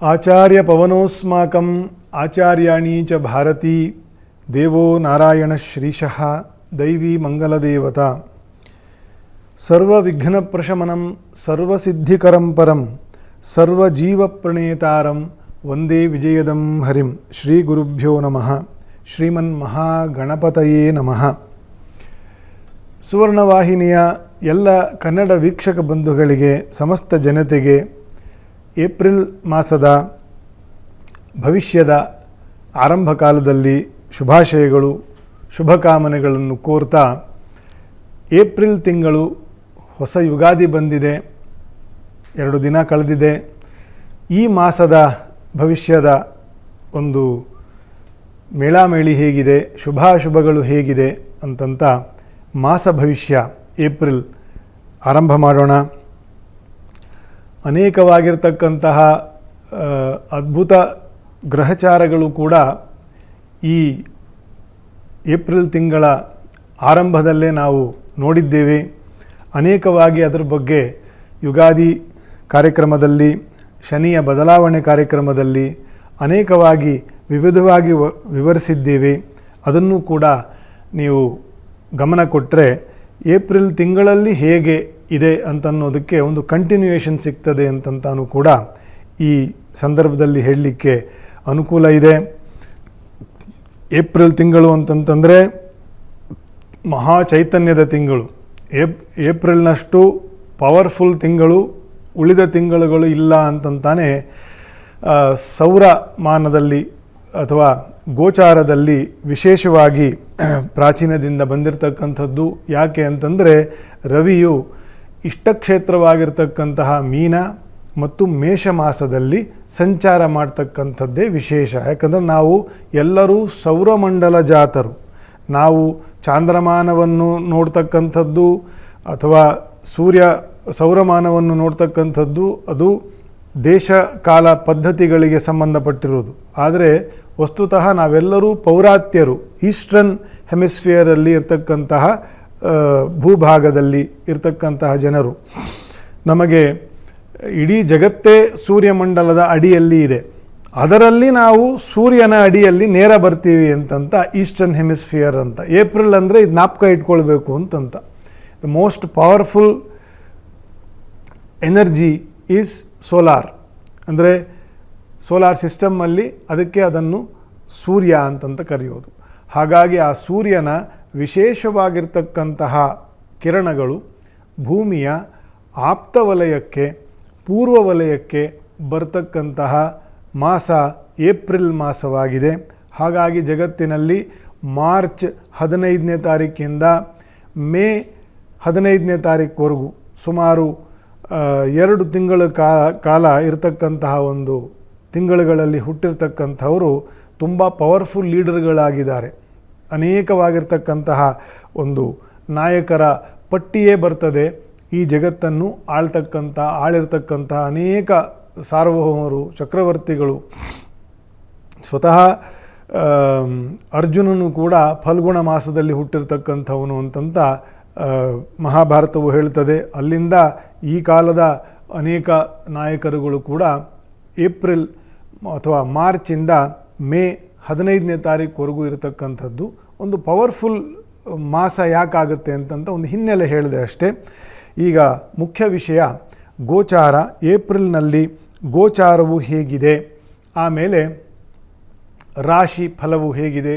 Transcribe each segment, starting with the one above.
ಆಚಾರ್ಯ ಪವನೋಸ್ಮಾಕಂ ಆಚಾರ್ಯಾಣಿ ಚ ಭಾರತೀ ದೇವೋ ನಾರಾಯಣ ಶ್ರೀಶಃ ದೈವೀ ಮಂಗಲದೇವತಾ ಸರ್ವವಿಘ್ನಪ್ರಶಮನಂ ಸರ್ವಸಿದ್ಧಿಕರಂ ಪರಂ ಸರ್ವಜೀವಪ್ರಣೇತಾರಂ ವಂದೇ ವಿಜಯದಂ ಹರಿಂ. ಶ್ರೀ ಗುರುಭ್ಯೋ ನಮಃ. ಶ್ರೀಮನ್ಮಹಾಗಣಪತಯೇ ನಮಃ. ಸುವರ್ಣವಾಹಿನಿಯ ಎಲ್ಲ ಕನ್ನಡ ವೀಕ್ಷಕ ಬಂಧುಗಳಿಗೆ, ಸಮಸ್ತ ಜನತೆಗೆ ಏಪ್ರಿಲ್ ಮಾಸದ ಭವಿಷ್ಯದ ಆರಂಭ ಕಾಲದಲ್ಲಿ ಶುಭಾಶಯಗಳು, ಶುಭಕಾಮನೆಗಳನ್ನು ಕೋರ್ತಾ, ಏಪ್ರಿಲ್ ತಿಂಗಳು ಹೊಸ ಯುಗಾದಿ ಬಂದಿದೆ, 2 ದಿನ ಕಳೆದಿದೆ. ಈ ಮಾಸದ ಭವಿಷ್ಯದ ಒಂದು ಮೇಳಾಮೇಳಿ ಹೇಗಿದೆ, ಶುಭಾಶುಭಗಳು ಹೇಗಿದೆ ಅಂತಂತ ಮಾಸ ಭವಿಷ್ಯ ಏಪ್ರಿಲ್ ಆರಂಭ ಮಾಡೋಣ. ಅನೇಕವಾಗಿರ್ತಕ್ಕಂತಹ ಅದ್ಭುತ ಗ್ರಹಚಾರಗಳು ಕೂಡ ಈ ಏಪ್ರಿಲ್ ತಿಂಗಳ ಆರಂಭದಲ್ಲೇ ನಾವು ನೋಡಿದ್ದೇವೆ. ಅನೇಕವಾಗಿ ಅದರ ಬಗ್ಗೆ ಯುಗಾದಿ ಕಾರ್ಯಕ್ರಮದಲ್ಲಿ, ಶನಿಯ ಬದಲಾವಣೆ ಕಾರ್ಯಕ್ರಮದಲ್ಲಿ ಅನೇಕವಾಗಿ ವಿವಿಧವಾಗಿ ವಿವರಿಸಿದ್ದೇವೆ. ಅದನ್ನು ಕೂಡ ನೀವು ಗಮನ ಕೊಟ್ಟರೆ ಏಪ್ರಿಲ್ ತಿಂಗಳಲ್ಲಿ ಹೇಗೆ ಇದೆ ಅಂತನ್ನೋದಕ್ಕೆ ಒಂದು ಕಂಟಿನ್ಯೂಯೇಷನ್ ಸಿಗ್ತದೆ ಅಂತಂತಾನು ಕೂಡ ಈ ಸಂದರ್ಭದಲ್ಲಿ ಹೇಳಲಿಕ್ಕೆ ಅನುಕೂಲ ಇದೆ. ಏಪ್ರಿಲ್ ತಿಂಗಳು ಅಂತಂತಂದರೆ ಮಹಾ ಚೈತನ್ಯದ ತಿಂಗಳು. ಏಪ್ರಿಲ್ನಷ್ಟು ಪವರ್ಫುಲ್ ತಿಂಗಳು ಉಳಿದ ತಿಂಗಳುಗಳು ಇಲ್ಲ ಅಂತಂತಾನೆ ಸೌರಮಾನದಲ್ಲಿ ಅಥವಾ ಗೋಚಾರದಲ್ಲಿ ವಿಶೇಷವಾಗಿ ಪ್ರಾಚೀನದಿಂದ ಬಂದಿರತಕ್ಕಂಥದ್ದು. ಯಾಕೆ ಅಂತಂದರೆ ರವಿಯು ಇಷ್ಟಕ್ಷೇತ್ರವಾಗಿರ್ತಕ್ಕಂತಹ ಮೀನ ಮತ್ತು ಮೇಷ ಮಾಸದಲ್ಲಿ ಸಂಚಾರ ಮಾಡ್ತಕ್ಕಂಥದ್ದೇ ವಿಶೇಷ. ಯಾಕಂದರೆ ನಾವು ಎಲ್ಲರೂ ಸೌರಮಂಡಲ ಜಾತರು. ನಾವು ಚಾಂದ್ರಮಾನವನ್ನು ನೋಡ್ತಕ್ಕಂಥದ್ದು ಅಥವಾ ಸೌರಮಾನವನ್ನು ನೋಡ್ತಕ್ಕಂಥದ್ದು ಅದು ದೇಶ ಕಾಲ ಪದ್ಧತಿಗಳಿಗೆ ಸಂಬಂಧಪಟ್ಟಿರುವುದು. ಆದರೆ ವಸ್ತುತಃ ನಾವೆಲ್ಲರೂ ಪೌರಾತ್ಯರು, ಈಸ್ಟರ್ನ್ ಹೆಮಿಸ್ಫಿಯರಲ್ಲಿ ಇರ್ತಕ್ಕಂತಹ ಭೂಭಾಗದಲ್ಲಿ ಇರ್ತಕ್ಕಂತಹ ಜನರು. ನಮಗೆ ಇಡೀ ಜಗತ್ತೇ ಸೂರ್ಯಮಂಡಲದ ಅಡಿಯಲ್ಲಿ ಇದೆ. ಅದರಲ್ಲಿ ನಾವು ಸೂರ್ಯನ ಅಡಿಯಲ್ಲಿ ನೇರ ಬರ್ತೀವಿ ಅಂತಂತ ಈಸ್ಟರ್ನ್ ಹೆಮಿಸ್ಫಿಯರ್ ಅಂತ. ಏಪ್ರಿಲ್ ಅಂದರೆ ಇದು ಜ್ಞಾಪಕ ಇಟ್ಕೊಳ್ಬೇಕು ಅಂತಂತ. The most powerful energy is solar. ಅಂದರೆ ಸೋಲಾರ್ ಸಿಸ್ಟಮ್ಮಲ್ಲಿ ಅದನ್ನು ಸೂರ್ಯ ಅಂತಂತ ಕರೆಯೋದು. ಹಾಗಾಗಿ ಆ ಸೂರ್ಯನ ವಿಶೇಷವಾಗಿರ್ತಕ್ಕಂತಹ ಕಿರಣಗಳು ಭೂಮಿಯ ಆಪ್ತ ವಲಯಕ್ಕೆ, ಪೂರ್ವ ವಲಯಕ್ಕೆ ಬರ್ತಕ್ಕಂತಹ ಮಾಸ ಏಪ್ರಿಲ್ ಮಾಸವಾಗಿದೆ. ಹಾಗಾಗಿ ಜಗತ್ತಿನಲ್ಲಿ ಮಾರ್ಚ್ 15ನೇ ತಾರೀಕಿಂದ ಮೇ 15ನೇ ತಾರೀಕುವರೆಗೂ ಸುಮಾರು 2 ತಿಂಗಳ ಕಾಲ ಇರತಕ್ಕಂತಹ ಒಂದು ತಿಂಗಳುಗಳಲ್ಲಿ ಹುಟ್ಟಿರ್ತಕ್ಕಂಥವರು ತುಂಬ ಪವರ್ಫುಲ್ ಲೀಡರ್ಗಳಾಗಿದ್ದಾರೆ. ಅನೇಕವಾಗಿರ್ತಕ್ಕಂತಹ ಒಂದು ನಾಯಕರ ಪಟ್ಟಿಯೇ ಬರ್ತದೆ. ಈ ಜಗತ್ತನ್ನು ಆಳಿರ್ತಕ್ಕಂತಹ ಅನೇಕ ಸಾರ್ವಭೌಮರು, ಚಕ್ರವರ್ತಿಗಳು. ಸ್ವತಃ ಅರ್ಜುನನು ಕೂಡ ಫಲ್ಗುಣ ಮಾಸದಲ್ಲಿ ಹುಟ್ಟಿರ್ತಕ್ಕಂಥವನು ಅಂತಂತ ಮಹಾಭಾರತವು ಹೇಳ್ತದೆ. ಅಲ್ಲಿಂದ ಈ ಕಾಲದ ಅನೇಕ ನಾಯಕರುಗಳು ಕೂಡ ಏಪ್ರಿಲ್ ಅಥವಾ ಮಾರ್ಚಿಂದ ಮೇ 15ನೇ ತಾರೀಕುವರೆಗೂ ಇರತಕ್ಕಂಥದ್ದು. ಒಂದು ಪವರ್ಫುಲ್ ಮಾಸ ಯಾಕಾಗುತ್ತೆ ಅಂತಂತ ಒಂದು ಹಿನ್ನೆಲೆ ಹೇಳಿದೆ ಅಷ್ಟೇ. ಈಗ ಮುಖ್ಯ ವಿಷಯ ಗೋಚಾರ. ಏಪ್ರಿಲ್ನಲ್ಲಿ ಗೋಚಾರವು ಹೇಗಿದೆ, ಆಮೇಲೆ ರಾಶಿ ಫಲವು ಹೇಗಿದೆ,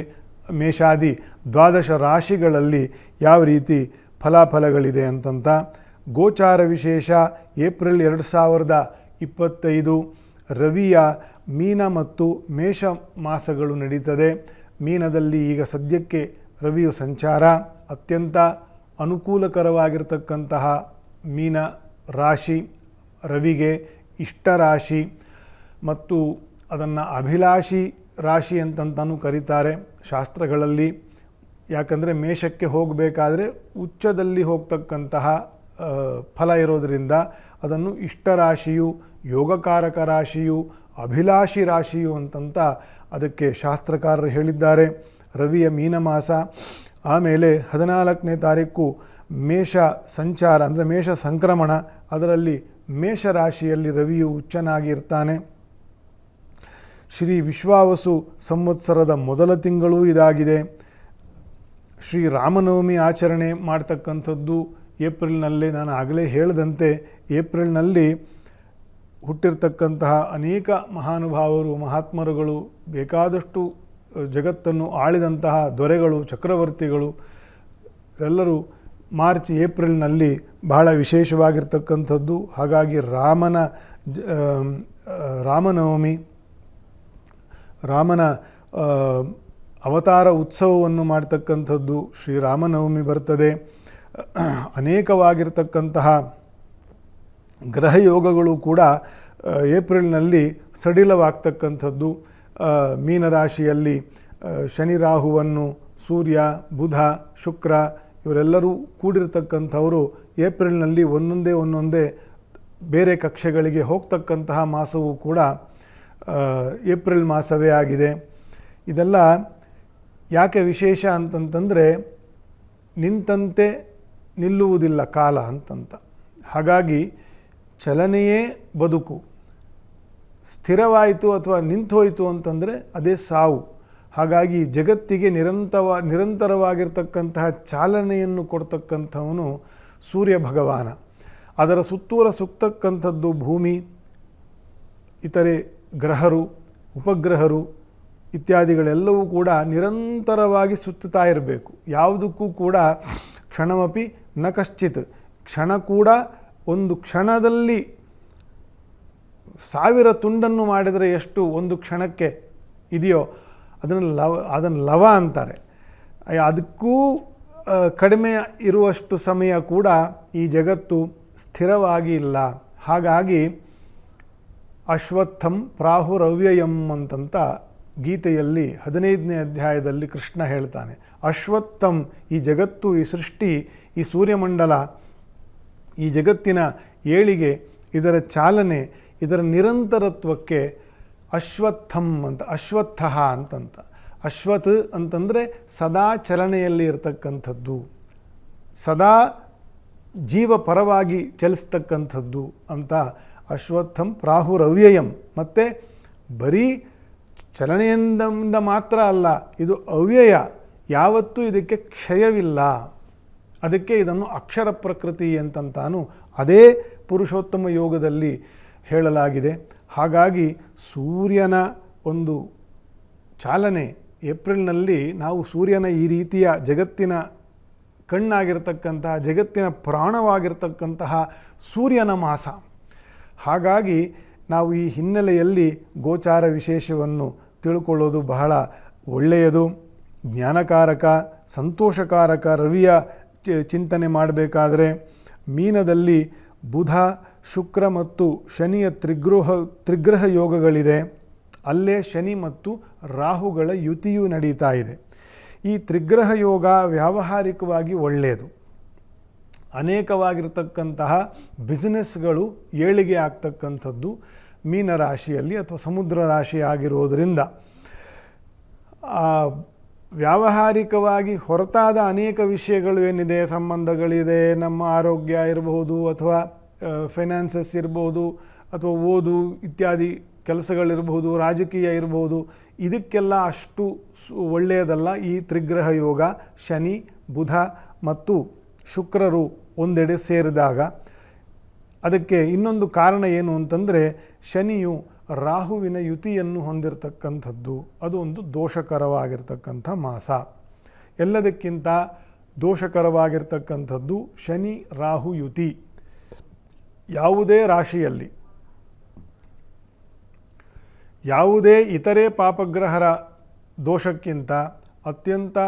ಮೇಷಾದಿ 12 ರಾಶಿಗಳಲ್ಲಿ ಯಾವ ರೀತಿ ಫಲಾಫಲಗಳಿದೆ ಅಂತಂತ. ಗೋಚಾರ ವಿಶೇಷ ಏಪ್ರಿಲ್ 2025 ರವಿಯ ಮೀನ ಮತ್ತು ಮೇಷ ಮಾಸಗಳು ನಡೀತದೆ. ಮೀನದಲ್ಲಿ ಈಗ ಸದ್ಯಕ್ಕೆ ರವಿಯು ಸಂಚಾರ. ಅತ್ಯಂತ ಅನುಕೂಲಕರವಾಗಿರ್ತಕ್ಕಂತಹ ಮೀನ ರಾಶಿ ರವಿಗೆ ಇಷ್ಟ ರಾಶಿ ಮತ್ತು ಅದನ್ನು ಅಭಿಲಾಷಿ ರಾಶಿ ಅಂತಂತನೂ ಕರೀತಾರೆ ಶಾಸ್ತ್ರಗಳಲ್ಲಿ. ಯಾಕಂದರೆ ಮೇಷಕ್ಕೆ ಹೋಗಬೇಕಾದ್ರೆ ಉಚ್ಚದಲ್ಲಿ ಹೋಗ್ತಕ್ಕಂತಹ ಫಲ ಇರೋದರಿಂದ ಅದನ್ನು ಇಷ್ಟರಾಶಿಯು, ಯೋಗಕಾರಕ ರಾಶಿಯು, ಅಭಿಲಾಷಿ ರಾಶಿಯು ಅಂತಂತ ಅದಕ್ಕೆ ಶಾಸ್ತ್ರಕಾರರು ಹೇಳಿದ್ದಾರೆ. ರವಿಯ ಮೀನಮಾಸ. ಆಮೇಲೆ 14ನೇ ತಾರೀಕು ಮೇಷ ಸಂಚಾರ ಅಂದರೆ ಮೇಷ ಸಂಕ್ರಮಣ. ಅದರಲ್ಲಿ ಮೇಷರಾಶಿಯಲ್ಲಿ ರವಿಯು ಉಚ್ಚನಾಗಿರ್ತಾನೆ. ಶ್ರೀ ವಿಶ್ವಾವಸು ಸಂವತ್ಸರದ ಮೊದಲ ತಿಂಗಳೂ ಇದಾಗಿದೆ. ಶ್ರೀ ರಾಮನವಮಿ ಆಚರಣೆ ಮಾಡ್ತಕ್ಕಂಥದ್ದು ಏಪ್ರಿಲ್ನಲ್ಲಿ. ನಾನು ಆಗಲೇ ಹೇಳಿದಂತೆ ಏಪ್ರಿಲ್ನಲ್ಲಿ ಹುಟ್ಟಿರ್ತಕ್ಕಂತಹ ಅನೇಕ ಮಹಾನುಭಾವರು, ಮಹಾತ್ಮರುಗಳು, ಬೇಕಾದಷ್ಟು ಜಗತ್ತನ್ನು ಆಳಿದಂತಹ ದೊರೆಗಳು, ಚಕ್ರವರ್ತಿಗಳು ಎಲ್ಲರೂ ಮಾರ್ಚ್ ಏಪ್ರಿಲ್ನಲ್ಲಿ ಬಹಳ ವಿಶೇಷವಾಗಿರ್ತಕ್ಕಂಥದ್ದು. ಹಾಗಾಗಿ ರಾಮನವಮಿ, ರಾಮನ ಅವತಾರ ಉತ್ಸವವನ್ನು ಮಾಡ್ತಕ್ಕಂಥದ್ದು ಶ್ರೀರಾಮನವಮಿ ಬರ್ತದೆ. ಅನೇಕವಾಗಿರ್ತಕ್ಕಂತಹ ಗ್ರಹಯೋಗಗಳು ಕೂಡ ಏಪ್ರಿಲ್ನಲ್ಲಿ ಸಡಿಲವಾಗ್ತಕ್ಕಂಥದ್ದು. ಮೀನರಾಶಿಯಲ್ಲಿ ಶನಿ ರಾಹುವನ್ನು, ಸೂರ್ಯ, ಬುಧ, ಶುಕ್ರ ಇವರೆಲ್ಲರೂ ಕೂಡಿರ್ತಕ್ಕಂಥವರು ಏಪ್ರಿಲ್ನಲ್ಲಿ ಒಂದೊಂದೇ ಬೇರೆ ಕಕ್ಷೆಗಳಿಗೆ ಹೋಗ್ತಕ್ಕಂತಹ ಮಾಸವೂ ಕೂಡ ಏಪ್ರಿಲ್ ಮಾಸವೇ ಆಗಿದೆ. ಇದೆಲ್ಲ ಯಾಕೆ ವಿಶೇಷ ಅಂತಂತಂದರೆ ನಿಂತಂತೆ ನಿಲ್ಲುವುದಿಲ್ಲ ಕಾಲ ಅಂತಂತ. ಹಾಗಾಗಿ ಚಲನೆಯೇ ಬದುಕು. ಸ್ಥಿರವಾಯಿತು ಅಥವಾ ನಿಂತೋಯಿತು ಅಂತಂದರೆ ಅದೇ ಸಾವು. ಹಾಗಾಗಿ ಜಗತ್ತಿಗೆ ನಿರಂತರವಾಗಿರ್ತಕ್ಕಂತಹ ಚಾಲನೆಯನ್ನು ಕೊಡ್ತಕ್ಕಂಥವನು ಸೂರ್ಯ ಭಗವಾನ. ಅದರ ಸುತ್ತೂರ ಸುತ್ತಕ್ಕಂಥದ್ದು ಭೂಮಿ, ಇತರೆ ಗ್ರಹರು, ಉಪಗ್ರಹರು ಇತ್ಯಾದಿಗಳೆಲ್ಲವೂ ಕೂಡ ನಿರಂತರವಾಗಿ ಸುತ್ತುತ್ತಾ ಇರಬೇಕು. ಯಾವುದಕ್ಕೂ ಕೂಡ ಕ್ಷಣಮಪಿ ನ ಕಶ್ಚಿತ್, ಕ್ಷಣ ಕೂಡ ಒಂದು ಕ್ಷಣದಲ್ಲಿ 1000 ತುಂಡನ್ನು ಮಾಡಿದರೆ ಎಷ್ಟು ಒಂದು ಕ್ಷಣಕ್ಕೆ ಇದೆಯೋ ಅದನ್ನು ಲವ ಅಂತಾರೆ. ಅದಕ್ಕೂ ಕಡಿಮೆ ಇರುವಷ್ಟು ಸಮಯ ಕೂಡ ಈ ಜಗತ್ತು ಸ್ಥಿರವಾಗಿ ಇಲ್ಲ. ಹಾಗಾಗಿ ಅಶ್ವತ್ಥಂ ಪ್ರಾಹುರವ್ಯಯಂ ಅಂತಂತ ಗೀತೆಯಲ್ಲಿ 15ನೇ ಅಧ್ಯಾಯದಲ್ಲಿ ಕೃಷ್ಣ ಹೇಳ್ತಾನೆ. ಅಶ್ವತ್ಥಂ, ಈ ಜಗತ್ತು, ಈ ಸೃಷ್ಟಿ, ಈ ಸೂರ್ಯಮಂಡಲ, ಈ ಜಗತ್ತಿನ ಏಳಿಗೆ, ಇದರ ಚಾಲನೆ, ಇದರ ನಿರಂತರತ್ವಕ್ಕೆ ಅಶ್ವತ್ಥಂ ಅಂತ, ಅಶ್ವತ್ಥ ಅಂತಂತ. ಅಶ್ವತ್ ಅಂತಂದರೆ ಸದಾ ಚಲನೆಯಲ್ಲಿ ಇರತಕ್ಕಂಥದ್ದು, ಸದಾ ಜೀವಪರವಾಗಿ ಚಲಿಸ್ತಕ್ಕಂಥದ್ದು ಅಂತ. ಅಶ್ವತ್ಥಂ ಪ್ರಾಹುರವ್ಯಯಂ. ಮತ್ತು ಬರೀ ಚಲನೆಯಿಂದ ಮಾತ್ರ ಅಲ್ಲ, ಇದು ಅವ್ಯಯ, ಯಾವತ್ತೂ ಇದಕ್ಕೆ ಕ್ಷಯವಿಲ್ಲ. ಅದಕ್ಕೆ ಇದನ್ನು ಅಕ್ಷರ ಪ್ರಕೃತಿ ಅಂತಂತಾನು ಅದೇ ಪುರುಷೋತ್ತಮ ಯೋಗದಲ್ಲಿ ಹೇಳಲಾಗಿದೆ. ಹಾಗಾಗಿ ಸೂರ್ಯನ ಒಂದು ಚಾಲನೆ ಏಪ್ರಿಲ್ನಲ್ಲಿ ನಾವು ಸೂರ್ಯನ ಈ ರೀತಿಯ ಜಗತ್ತಿನ ಕಣ್ಣಾಗಿರ್ತಕ್ಕಂತಹ, ಜಗತ್ತಿನ ಪ್ರಾಣವಾಗಿರ್ತಕ್ಕಂತಹ ಸೂರ್ಯನ ಮಾಸ. ಹಾಗಾಗಿ ನಾವು ಈ ಹಿನ್ನೆಲೆಯಲ್ಲಿ ಗೋಚಾರ ವಿಶೇಷವನ್ನು ತಿಳ್ಕೊಳ್ಳೋದು ಬಹಳ ಒಳ್ಳೆಯದು, ಜ್ಞಾನಕಾರಕ, ಸಂತೋಷಕಾರಕ. ರವಿಯ ಚಿಂತನೆ ಮಾಡಬೇಕಾದ್ರೆ ಮೀನದಲ್ಲಿ ಬುಧ, ಶುಕ್ರ ಮತ್ತು ಶನಿಯ ತ್ರಿಗ್ರಹ ಯೋಗಗಳಿದೆ. ಅಲ್ಲೇ ಶನಿ ಮತ್ತು ರಾಹುಗಳ ಯುತಿಯು ನಡೀತಾ ಇದೆ. ಈ ತ್ರಿಗ್ರಹ ಯೋಗ ವ್ಯಾವಹಾರಿಕವಾಗಿ ಒಳ್ಳೆಯದು. ಅನೇಕವಾಗಿರ್ತಕ್ಕಂತಹ ಬಿಸ್ನೆಸ್ಗಳು ಏಳಿಗೆ ಆಗ್ತಕ್ಕಂಥದ್ದು ಮೀನರಾಶಿಯಲ್ಲಿ ಅಥವಾ ಸಮುದ್ರ ರಾಶಿ ಆಗಿರೋದರಿಂದ. ವ್ಯಾವಹಾರಿಕವಾಗಿ ಹೊರತಾದ ಅನೇಕ ವಿಷಯಗಳು ಏನಿದೆ, ಸಂಬಂಧಗಳಿದೆ, ನಮ್ಮ ಆರೋಗ್ಯ ಇರಬಹುದು, ಅಥವಾ ಫೈನಾನ್ಸಸ್ ಇರ್ಬೋದು, ಅಥವಾ ಓದು ಇತ್ಯಾದಿ ಕೆಲಸಗಳಿರ್ಬೋದು, ರಾಜಕೀಯ ಇರ್ಬೋದು, ಇದಕ್ಕೆಲ್ಲ ಅಷ್ಟು ಒಳ್ಳೆಯದಲ್ಲ ಈ ತ್ರಿಗ್ರಹ ಯೋಗ. ಶನಿ, ಬುಧ ಮತ್ತು ಶುಕ್ರರು ಒಂದೆಡೆ ಸೇರಿದಾಗ. ಅದಕ್ಕೆ ಇನ್ನೊಂದು ಕಾರಣ ಏನು ಅಂತಂದರೆ ಶನಿಯು ರಾಹುವಿನ ಯುತಿಯನ್ನು ಹೊಂದಿರತಕ್ಕಂಥದ್ದು. ಅದು ಒಂದು ದೋಷಕರವಾಗಿರ್ತಕ್ಕಂಥ ಮಾಸ. ಎಲ್ಲದಕ್ಕಿಂತ ದೋಷಕರವಾಗಿರ್ತಕ್ಕಂಥದ್ದು ಶನಿ ರಾಹು ಯುತಿ. ಯಾವುದೇ ರಾಶಿಯಲ್ಲಿ ಯಾವುದೇ ಇತರೆ ಪಾಪಗ್ರಹರ ದೋಷಕ್ಕಿಂತ ಅತ್ಯಂತ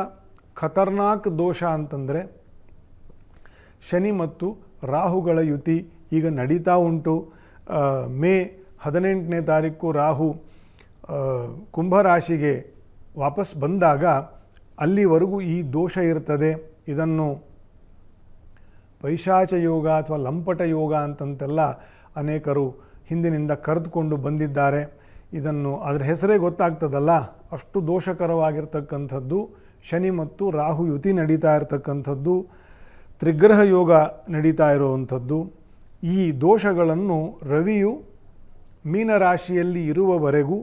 ಖತರ್ನಾಕ್ ದೋಷ ಅಂತಂದರೆ ಶನಿ ಮತ್ತು ರಾಹುಗಳ ಯುತಿ ಈಗ ನಡೀತಾ ಉಂಟು. ಮೇ 18ನೇ ತಾರೀಕು ರಾಹು ಕುಂಭರಾಶಿಗೆ ವಾಪಸ್ ಬಂದಾಗ ಅಲ್ಲಿವರೆಗೂ ಈ ದೋಷ ಇರ್ತದೆ. ಇದನ್ನು ಪೈಶಾಚ ಯೋಗ ಅಥವಾ ಲಂಪಟ ಯೋಗ ಅಂತಂತೆಲ್ಲ ಅನೇಕರು ಹಿಂದಿನಿಂದ ಕರೆದುಕೊಂಡು ಬಂದಿದ್ದಾರೆ. ಇದನ್ನು ಅದರ ಹೆಸರೇ ಗೊತ್ತಾಗ್ತದಲ್ಲ, ಅಷ್ಟು ದೋಷಕರವಾಗಿರ್ತಕ್ಕಂಥದ್ದು ಶನಿ ಮತ್ತು ರಾಹು ಯುತಿ ನಡೀತಾ ಇರತಕ್ಕಂಥದ್ದು, ತ್ರಿಗ್ರಹ ಯೋಗ ನಡೀತಾ ಇರುವಂಥದ್ದು. ಈ ದೋಷಗಳನ್ನು ರವಿಯು ಮೀನರಾಶಿಯಲ್ಲಿ ಇರುವವರೆಗೂ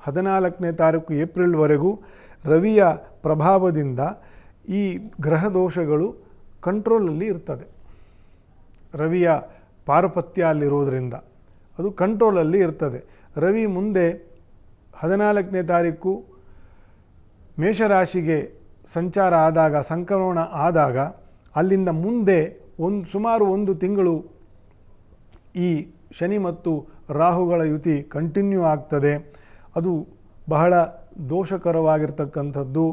14ನೇ ತಾರೀಕು ಏಪ್ರಿಲ್ವರೆಗೂ ರವಿಯ ಪ್ರಭಾವದಿಂದ ಈ ಗ್ರಹ ದೋಷಗಳು ಕಂಟ್ರೋಲಲ್ಲಿ ಇರ್ತದೆ. ರವಿಯ ಪಾರುಪತ್ಯ ಅಲ್ಲಿರೋದರಿಂದ ಅದು ಕಂಟ್ರೋಲಲ್ಲಿ ಇರ್ತದೆ. ರವಿ ಮುಂದೆ 14ನೇ ತಾರೀಕು ಮೇಷರಾಶಿಗೆ ಸಂಚಾರ ಆದಾಗ, ಸಂಕ್ರಮಣ ಆದಾಗ, ಅಲ್ಲಿಂದ ಮುಂದೆ ಸುಮಾರು 1 ತಿಂಗಳು ಈ ಶನಿ ಮತ್ತು ರಾಹುಗಳ ಯುತಿ ಕಂಟಿನ್ಯೂ ಆಗ್ತದೆ. ಅದು ಬಹಳ ದೋಷಕರವಾಗಿರ್ತಕ್ಕಂಥದ್ದು.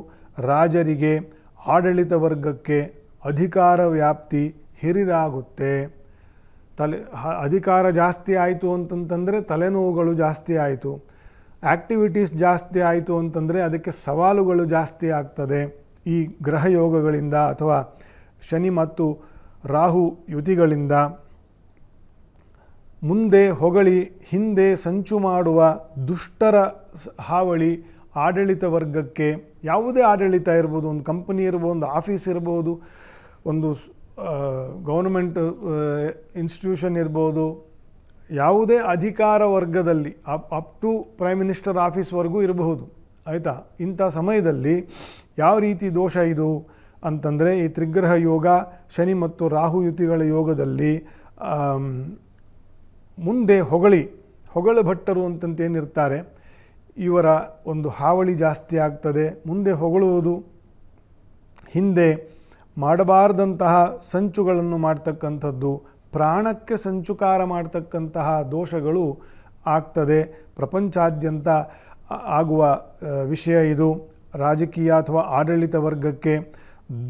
ರಾಜರಿಗೆ, ಆಡಳಿತ ವರ್ಗಕ್ಕೆ ಅಧಿಕಾರ ವ್ಯಾಪ್ತಿ ಹಿರಿದಾಗುತ್ತೆ. ಅಧಿಕಾರ ಜಾಸ್ತಿ ಆಯಿತು ಅಂತಂತಂದರೆ ತಲೆನೋವುಗಳು ಜಾಸ್ತಿ ಆಯಿತು. ಆ್ಯಕ್ಟಿವಿಟೀಸ್ ಜಾಸ್ತಿ ಆಯಿತು ಅಂತಂದರೆ ಅದಕ್ಕೆ ಸವಾಲುಗಳು ಜಾಸ್ತಿ ಆಗ್ತದೆ. ಈ ಗ್ರಹ ಯೋಗಗಳಿಂದ ಅಥವಾ ಶನಿ ಮತ್ತು ರಾಹು ಯುತಿಗಳಿಂದ ಮುಂದೆ ಹೊಗಳಿ ಹಿಂದೆ ಸಂಚು ಮಾಡುವ ದುಷ್ಟರ ಹಾವಳಿ ಆಡಳಿತ ವರ್ಗಕ್ಕೆ, ಯಾವುದೇ ಆಡಳಿತ ಇರ್ಬೋದು, ಒಂದು ಕಂಪನಿ ಇರ್ಬೋದು, ಒಂದು ಆಫೀಸ್ ಇರ್ಬೋದು, ಒಂದು ಗೌರ್ಮೆಂಟ್ ಇನ್ಸ್ಟಿಟ್ಯೂಷನ್ ಇರ್ಬೋದು, ಯಾವುದೇ ಅಧಿಕಾರ ವರ್ಗದಲ್ಲಿ ಅಪ್ ಟು ಪ್ರೈಮ್ ಮಿನಿಸ್ಟರ್ ಆಫೀಸ್ವರೆಗೂ ಇರಬಹುದು. ಆಯಿತಾ? ಇಂಥ ಸಮಯದಲ್ಲಿ ಯಾವ ರೀತಿ ದೋಷ ಇದು ಅಂತಂದರೆ, ಈ ತ್ರಿಗ್ರಹ ಯೋಗ ಶನಿ ಮತ್ತು ರಾಹು ಯುತಿಗಳ ಯೋಗದಲ್ಲಿ ಮುಂದೆ ಹೊಗಳ ಭಟ್ಟರು ಅಂತಂತೇನಿರ್ತಾರೆ, ಇವರ ಒಂದು ಹಾವಳಿ ಜಾಸ್ತಿ ಆಗ್ತದೆ. ಮುಂದೆ ಹೊಗಳುವುದು, ಹಿಂದೆ ಮಾಡಬಾರ್ದಂತಹ ಸಂಚುಗಳನ್ನು ಮಾಡ್ತಕ್ಕಂಥದ್ದು, ಪ್ರಾಣಕ್ಕೆ ಸಂಚುಕಾರ ಮಾಡ್ತಕ್ಕಂತಹ ದೋಷಗಳು ಆಗ್ತದೆ. ಪ್ರಪಂಚಾದ್ಯಂತ ಆಗುವ ವಿಷಯ ಇದು. ರಾಜಕೀಯ ಅಥವಾ ಆಡಳಿತ ವರ್ಗಕ್ಕೆ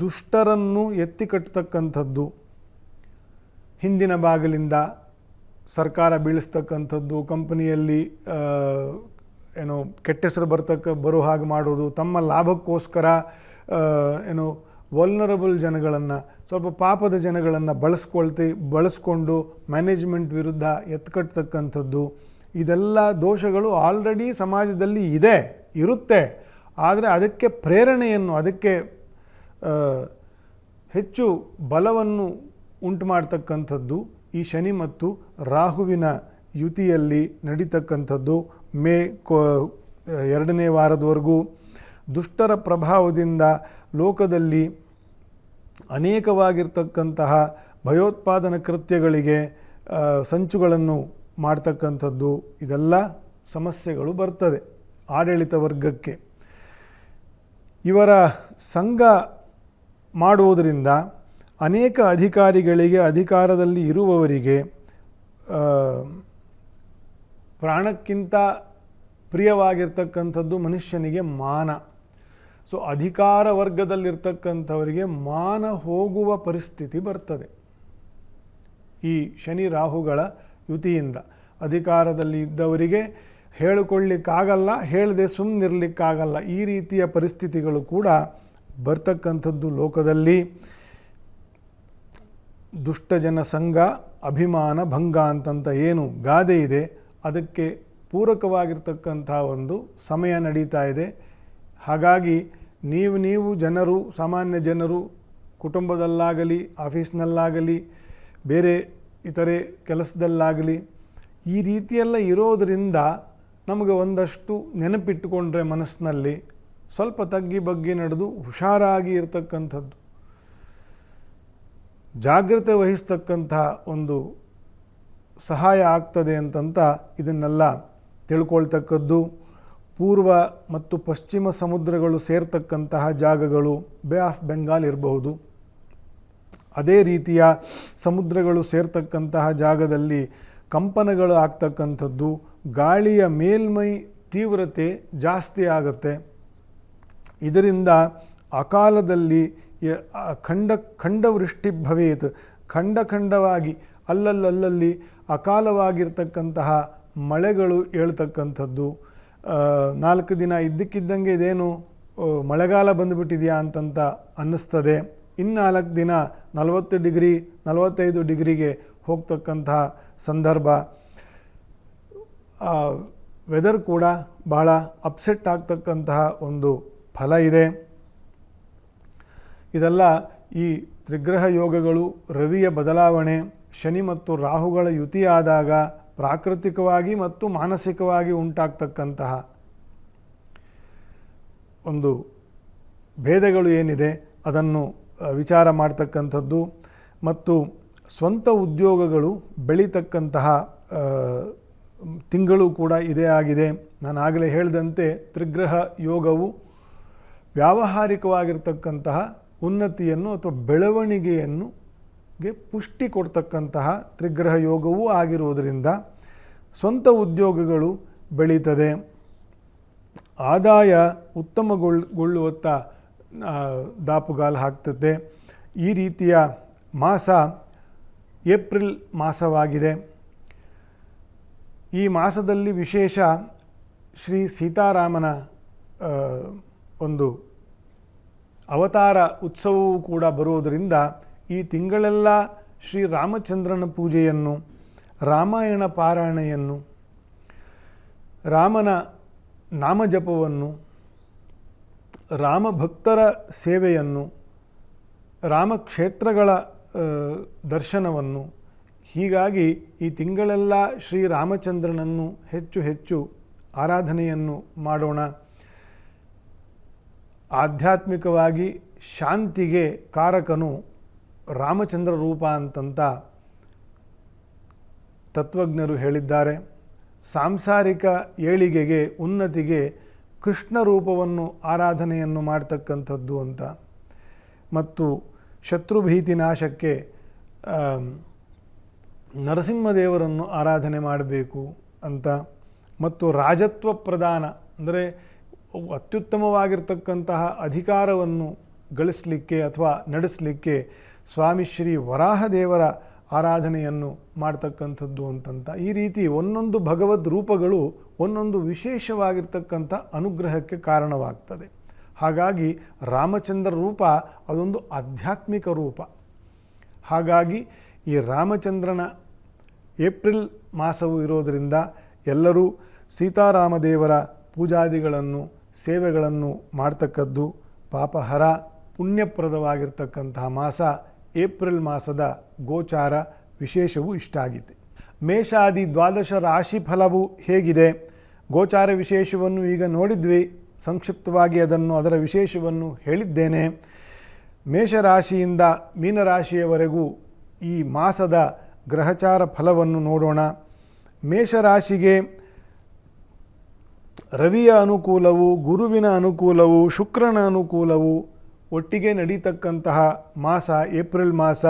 ದುಷ್ಟರನ್ನು ಎತ್ತಿ ಕಟ್ಟತಕ್ಕಂಥದ್ದು, ಹಿಂದಿನ ಬಾಗಿಲಿಂದ ಸರ್ಕಾರ ಬೀಳಿಸ್ತಕ್ಕಂಥದ್ದು, ಕಂಪನಿಯಲ್ಲಿ ಕೆಟ್ಟ ಹೆಸರು ಬರೋ ಹಾಗೆ ಮಾಡೋದು, ತಮ್ಮ ಲಾಭಕ್ಕೋಸ್ಕರ ವಲ್ನರಬಲ್ ಜನಗಳನ್ನು, ಸ್ವಲ್ಪ ಪಾಪದ ಜನಗಳನ್ನು ಬಳಸ್ಕೊಂಡು ಮ್ಯಾನೇಜ್ಮೆಂಟ್ ವಿರುದ್ಧ ಎತ್ಕಟ್ಟತಕ್ಕಂಥದ್ದು, ಇದೆಲ್ಲ ದೋಷಗಳು ಆಲ್ರೆಡಿ ಸಮಾಜದಲ್ಲಿ ಇರುತ್ತೆ. ಆದರೆ ಅದಕ್ಕೆ ಪ್ರೇರಣೆಯನ್ನು, ಅದಕ್ಕೆ ಹೆಚ್ಚು ಬಲವನ್ನು ಉಂಟು ಮಾಡ್ತಕ್ಕಂಥದ್ದು ಈ ಶನಿ ಮತ್ತು ರಾಹುವಿನ ಯುತಿಯಲ್ಲಿ ನಡೀತಕ್ಕಂಥದ್ದು. ಮೇ 2ನೇ ವಾರದವರೆಗೂ ದುಷ್ಟರ ಪ್ರಭಾವದಿಂದ ಲೋಕದಲ್ಲಿ ಅನೇಕವಾಗಿರ್ತಕ್ಕಂತಹ ಭಯೋತ್ಪಾದನಾ ಕೃತ್ಯಗಳಿಗೆ ಸಂಚುಗಳನ್ನು ಮಾಡ್ತಕ್ಕಂಥದ್ದು, ಇದೆಲ್ಲ ಸಮಸ್ಯೆಗಳು ಬರ್ತದೆ ಆಡಳಿತ ವರ್ಗಕ್ಕೆ. ಇವರ ಸಂಘ ಮಾಡುವುದರಿಂದ ಅನೇಕ ಅಧಿಕಾರಿಗಳಿಗೆ, ಅಧಿಕಾರದಲ್ಲಿ ಇರುವವರಿಗೆ ಪ್ರಾಣಕ್ಕಿಂತ ಪ್ರಿಯವಾಗಿರ್ತಕ್ಕಂಥದ್ದು ಮನುಷ್ಯನಿಗೆ ಮಾನ. ಸೊ ಅಧಿಕಾರ ವರ್ಗದಲ್ಲಿರ್ತಕ್ಕಂಥವರಿಗೆ ಮಾನ ಹೋಗುವ ಪರಿಸ್ಥಿತಿ ಬರ್ತದೆ ಈ ಶನಿ ರಾಹುಗಳ ಯುತಿಯಿಂದ. ಅಧಿಕಾರದಲ್ಲಿ ಇದ್ದವರಿಗೆ ಹೇಳಿಕೊಳ್ಳಿಕ್ಕಾಗಲ್ಲ, ಹೇಳದೆ ಸುಮ್ಮನಿರಲಿಕ್ಕಾಗಲ್ಲ. ಈ ರೀತಿಯ ಪರಿಸ್ಥಿತಿಗಳು ಕೂಡ ಬರ್ತಕ್ಕಂಥದ್ದು ಲೋಕದಲ್ಲಿ. ದುಷ್ಟಜನ ಸಂಘ ಅಭಿಮಾನ ಭಂಗ ಅಂತಂತ ಏನು ಗಾದೆ ಇದೆ, ಅದಕ್ಕೆ ಪೂರಕವಾಗಿರ್ತಕ್ಕಂಥ ಒಂದು ಸಮಯ ನಡೀತಾ ಇದೆ. ಹಾಗಾಗಿ ನೀವು ಜನರು, ಸಾಮಾನ್ಯ ಜನರು, ಕುಟುಂಬದಲ್ಲಾಗಲಿ, ಆಫೀಸ್ನಲ್ಲಾಗಲಿ, ಬೇರೆ ಇತರೆ ಕೆಲಸದಲ್ಲಾಗಲಿ, ಈ ರೀತಿಯೆಲ್ಲ ಇರೋದರಿಂದ ನಮಗೆ ಒಂದಷ್ಟು ನೆನಪಿಟ್ಟುಕೊಂಡ್ರೆ ಮನಸ್ಸಿನಲ್ಲಿ ಸ್ವಲ್ಪ ತಗ್ಗಿ ಬಗ್ಗಿ ನಡೆದು ಹುಷಾರಾಗಿ ಇರತಕ್ಕಂಥದ್ದು, ಜಾಗ್ರತೆ ವಹಿಸ್ತಕ್ಕಂಥ ಒಂದು ಸಹಾಯ ಆಗ್ತದೆ ಅಂತಂತ ಇದನ್ನೆಲ್ಲ ತಿಳ್ಕೊಳ್ತಕ್ಕದ್ದು. ಪೂರ್ವ ಮತ್ತು ಪಶ್ಚಿಮ ಸಮುದ್ರಗಳು ಸೇರ್ತಕ್ಕಂತಹ ಜಾಗಗಳು, ಬೇ ಆಫ್ ಬೆಂಗಾಲ್ ಇರಬಹುದು, ಅದೇ ರೀತಿಯ ಸಮುದ್ರಗಳು ಸೇರ್ತಕ್ಕಂತಹ ಜಾಗದಲ್ಲಿ ಕಂಪನಗಳು ಆಗ್ತಕ್ಕಂಥದ್ದು, ಗಾಳಿಯ ಮೇಲ್ಮೈ ತೀವ್ರತೆ ಜಾಸ್ತಿ ಆಗುತ್ತೆ. ಇದರಿಂದ ಅಕಾಲದಲ್ಲಿ ಖಂಡವೃಷ್ಟಿ ಭವೇತ್, ಖಂಡವಾಗಿ ಅಲ್ಲಲ್ಲಿ ಅಕಾಲವಾಗಿರ್ತಕ್ಕಂತಹ ಮಳೆಗಳು ಏಳ್ತಕ್ಕಂಥದ್ದು. 4 ದಿನ ಇದ್ದಕ್ಕಿದ್ದಂಗೆ ಇದೇನು ಮಳೆಗಾಲ ಬಂದುಬಿಟ್ಟಿದೆಯಾ ಅಂತಂತ ಅನ್ನಿಸ್ತದೆ. ಇನ್ನು 4 ದಿನ 40 ಡಿಗ್ರಿ 45 ಡಿಗ್ರಿಗೆ ಹೋಗ್ತಕ್ಕಂತಹ ಸಂದರ್ಭ. ವೆದರ್ ಕೂಡ ಭಾಳ ಅಪ್ಸೆಟ್ ಆಗ್ತಕ್ಕಂತಹ ಒಂದು ಫಲ ಇದೆ. ಇದೆಲ್ಲ ಈ ತ್ರಿಗ್ರಹ ಯೋಗಗಳು, ರವಿಯ ಬದಲಾವಣೆ, ಶನಿ ಮತ್ತು ರಾಹುಗಳ ಯುತಿಯಾದಾಗ ಪ್ರಾಕೃತಿಕವಾಗಿ ಮತ್ತು ಮಾನಸಿಕವಾಗಿ ಉಂಟಾಗ್ತಕ್ಕಂತಹ ಒಂದು ಭೇದಗಳು ಏನಿದೆ ಅದನ್ನು ವಿಚಾರ ಮಾಡ್ತಕ್ಕಂಥದ್ದು ಮತ್ತು ಸ್ವಂತ ಉದ್ಯೋಗಗಳು ಬೆಳೀತಕ್ಕಂತಹ ತಿಂಗಳು ಕೂಡ ಇದೇ ಆಗಿದೆ. ನಾನು ಆಗಲೇ ಹೇಳಿದಂತೆ ತ್ರಿಗ್ರಹ ಯೋಗವು ವ್ಯಾವಹಾರಿಕವಾಗಿರ್ತಕ್ಕಂತಹ ಉನ್ನತಿಯನ್ನು ಅಥವಾ ಬೆಳವಣಿಗೆಯನ್ನು ಪುಷ್ಟಿ ಕೊಡ್ತಕ್ಕಂತಹ ತ್ರಿಗ್ರಹ ಯೋಗವೂ ಆಗಿರುವುದರಿಂದ ಸ್ವಂತ ಉದ್ಯೋಗಗಳು ಬೆಳೀತದೆ, ಆದಾಯ ಉತ್ತಮಗೊಳ್ಳುವತ್ತ ದಾಪುಗಾಲು ಹಾಕ್ತದೆ. ಈ ರೀತಿಯ ಮಾಸ ಏಪ್ರಿಲ್ ಮಾಸವಾಗಿದೆ. ಈ ಮಾಸದಲ್ಲಿ ವಿಶೇಷ ಶ್ರೀ ಸೀತಾರಾಮನ ಒಂದು ಅವತಾರ ಉತ್ಸವವೂ ಕೂಡ ಬರುವುದರಿಂದ ಈ ತಿಂಗಳೆಲ್ಲ ಶ್ರೀರಾಮಚಂದ್ರನ ಪೂಜೆಯನ್ನು, ರಾಮಾಯಣ ಪಾರಾಯಣೆಯನ್ನು, ರಾಮನ ನಾಮಜಪವನ್ನು, ರಾಮಭಕ್ತರ ಸೇವೆಯನ್ನು, ರಾಮಕ್ಷೇತ್ರಗಳ ದರ್ಶನವನ್ನು, ಹೀಗಾಗಿ ಈ ತಿಂಗಳೆಲ್ಲ ಶ್ರೀರಾಮಚಂದ್ರನನ್ನು ಹೆಚ್ಚು ಹೆಚ್ಚು ಆರಾಧನೆಯನ್ನು ಮಾಡೋಣ. ಆಧ್ಯಾತ್ಮಿಕವಾಗಿ ಶಾಂತಿಗೆ ಕಾರಕನು ರಾಮಚಂದ್ರ ರೂಪ ಅಂತಂತ ತತ್ವಜ್ಞರು ಹೇಳಿದ್ದಾರೆ. ಸಾಂಸಾರಿಕ ಏಳಿಗೆಗೆ, ಉನ್ನತಿಗೆ ಕೃಷ್ಣ ರೂಪವನ್ನು ಆರಾಧನೆಯನ್ನು ಮಾಡ್ತಕ್ಕಂಥದ್ದು ಅಂತ, ಮತ್ತು ಶತ್ರುಭೀತಿ ನಾಶಕ್ಕೆ ನರಸಿಂಹದೇವರನ್ನು ಆರಾಧನೆ ಮಾಡಬೇಕು ಅಂತ, ಮತ್ತು ರಾಜತ್ವ ಪ್ರದಾನ ಅಂದರೆ ಅತ್ಯುತ್ತಮವಾಗಿರ್ತಕ್ಕಂತಹ ಅಧಿಕಾರವನ್ನು ಗಳಿಸಲಿಕ್ಕೆ ಅಥವಾ ನಡೆಸಲಿಕ್ಕೆ ಸ್ವಾಮಿ ಶ್ರೀ ವರಾಹದೇವರ ಆರಾಧನೆಯನ್ನು ಮಾಡ್ತಕ್ಕಂಥದ್ದು ಅಂತಂತ. ಈ ರೀತಿ ಒಂದೊಂದು ಭಗವದ್ ರೂಪಗಳು ಒಂದೊಂದು ವಿಶೇಷವಾಗಿರ್ತಕ್ಕಂಥ ಅನುಗ್ರಹಕ್ಕೆ ಕಾರಣವಾಗ್ತದೆ. ಹಾಗಾಗಿ ರಾಮಚಂದ್ರ ರೂಪ ಅದೊಂದು ಆಧ್ಯಾತ್ಮಿಕ ರೂಪ. ಹಾಗಾಗಿ ಈ ರಾಮಚಂದ್ರನ ಏಪ್ರಿಲ್ ಮಾಸವು ಇರೋದರಿಂದ ಎಲ್ಲರೂ ಸೀತಾರಾಮದೇವರ ಪೂಜಾದಿಗಳನ್ನು, ಸೇವೆಗಳನ್ನು ಮಾಡ್ತಕ್ಕದ್ದು ಪಾಪಹರ ಪುಣ್ಯಪ್ರದವಾಗಿರ್ತಕ್ಕಂತಹ ಮಾಸ ಏಪ್ರಿಲ್ ಮಾಸದ ಗೋಚಾರ ವಿಶೇಷವೂ ಇಷ್ಟ ಆಗಿದೆ. ಮೇಷಾದಿ ದ್ವಾದಶ ರಾಶಿ ಫಲವು ಹೇಗಿದೆ? ಗೋಚಾರ ವಿಶೇಷವನ್ನು ಈಗ ನೋಡಿದ್ವಿ, ಸಂಕ್ಷಿಪ್ತವಾಗಿ ಅದರ ವಿಶೇಷವನ್ನು ಹೇಳಿದ್ದೇನೆ. ಮೇಷರಾಶಿಯಿಂದ ಮೀನರಾಶಿಯವರೆಗೂ ಈ ಮಾಸದ ಗ್ರಹಚಾರ ಫಲವನ್ನು ನೋಡೋಣ. ಮೇಷರಾಶಿಗೆ ರವಿಯ ಅನುಕೂಲವು, ಗುರುವಿನ ಅನುಕೂಲವು, ಶುಕ್ರನ ಅನುಕೂಲವು ಒಟ್ಟಿಗೆ ನಡೀತಕ್ಕಂತಹ ಮಾಸ ಏಪ್ರಿಲ್ ಮಾಸ.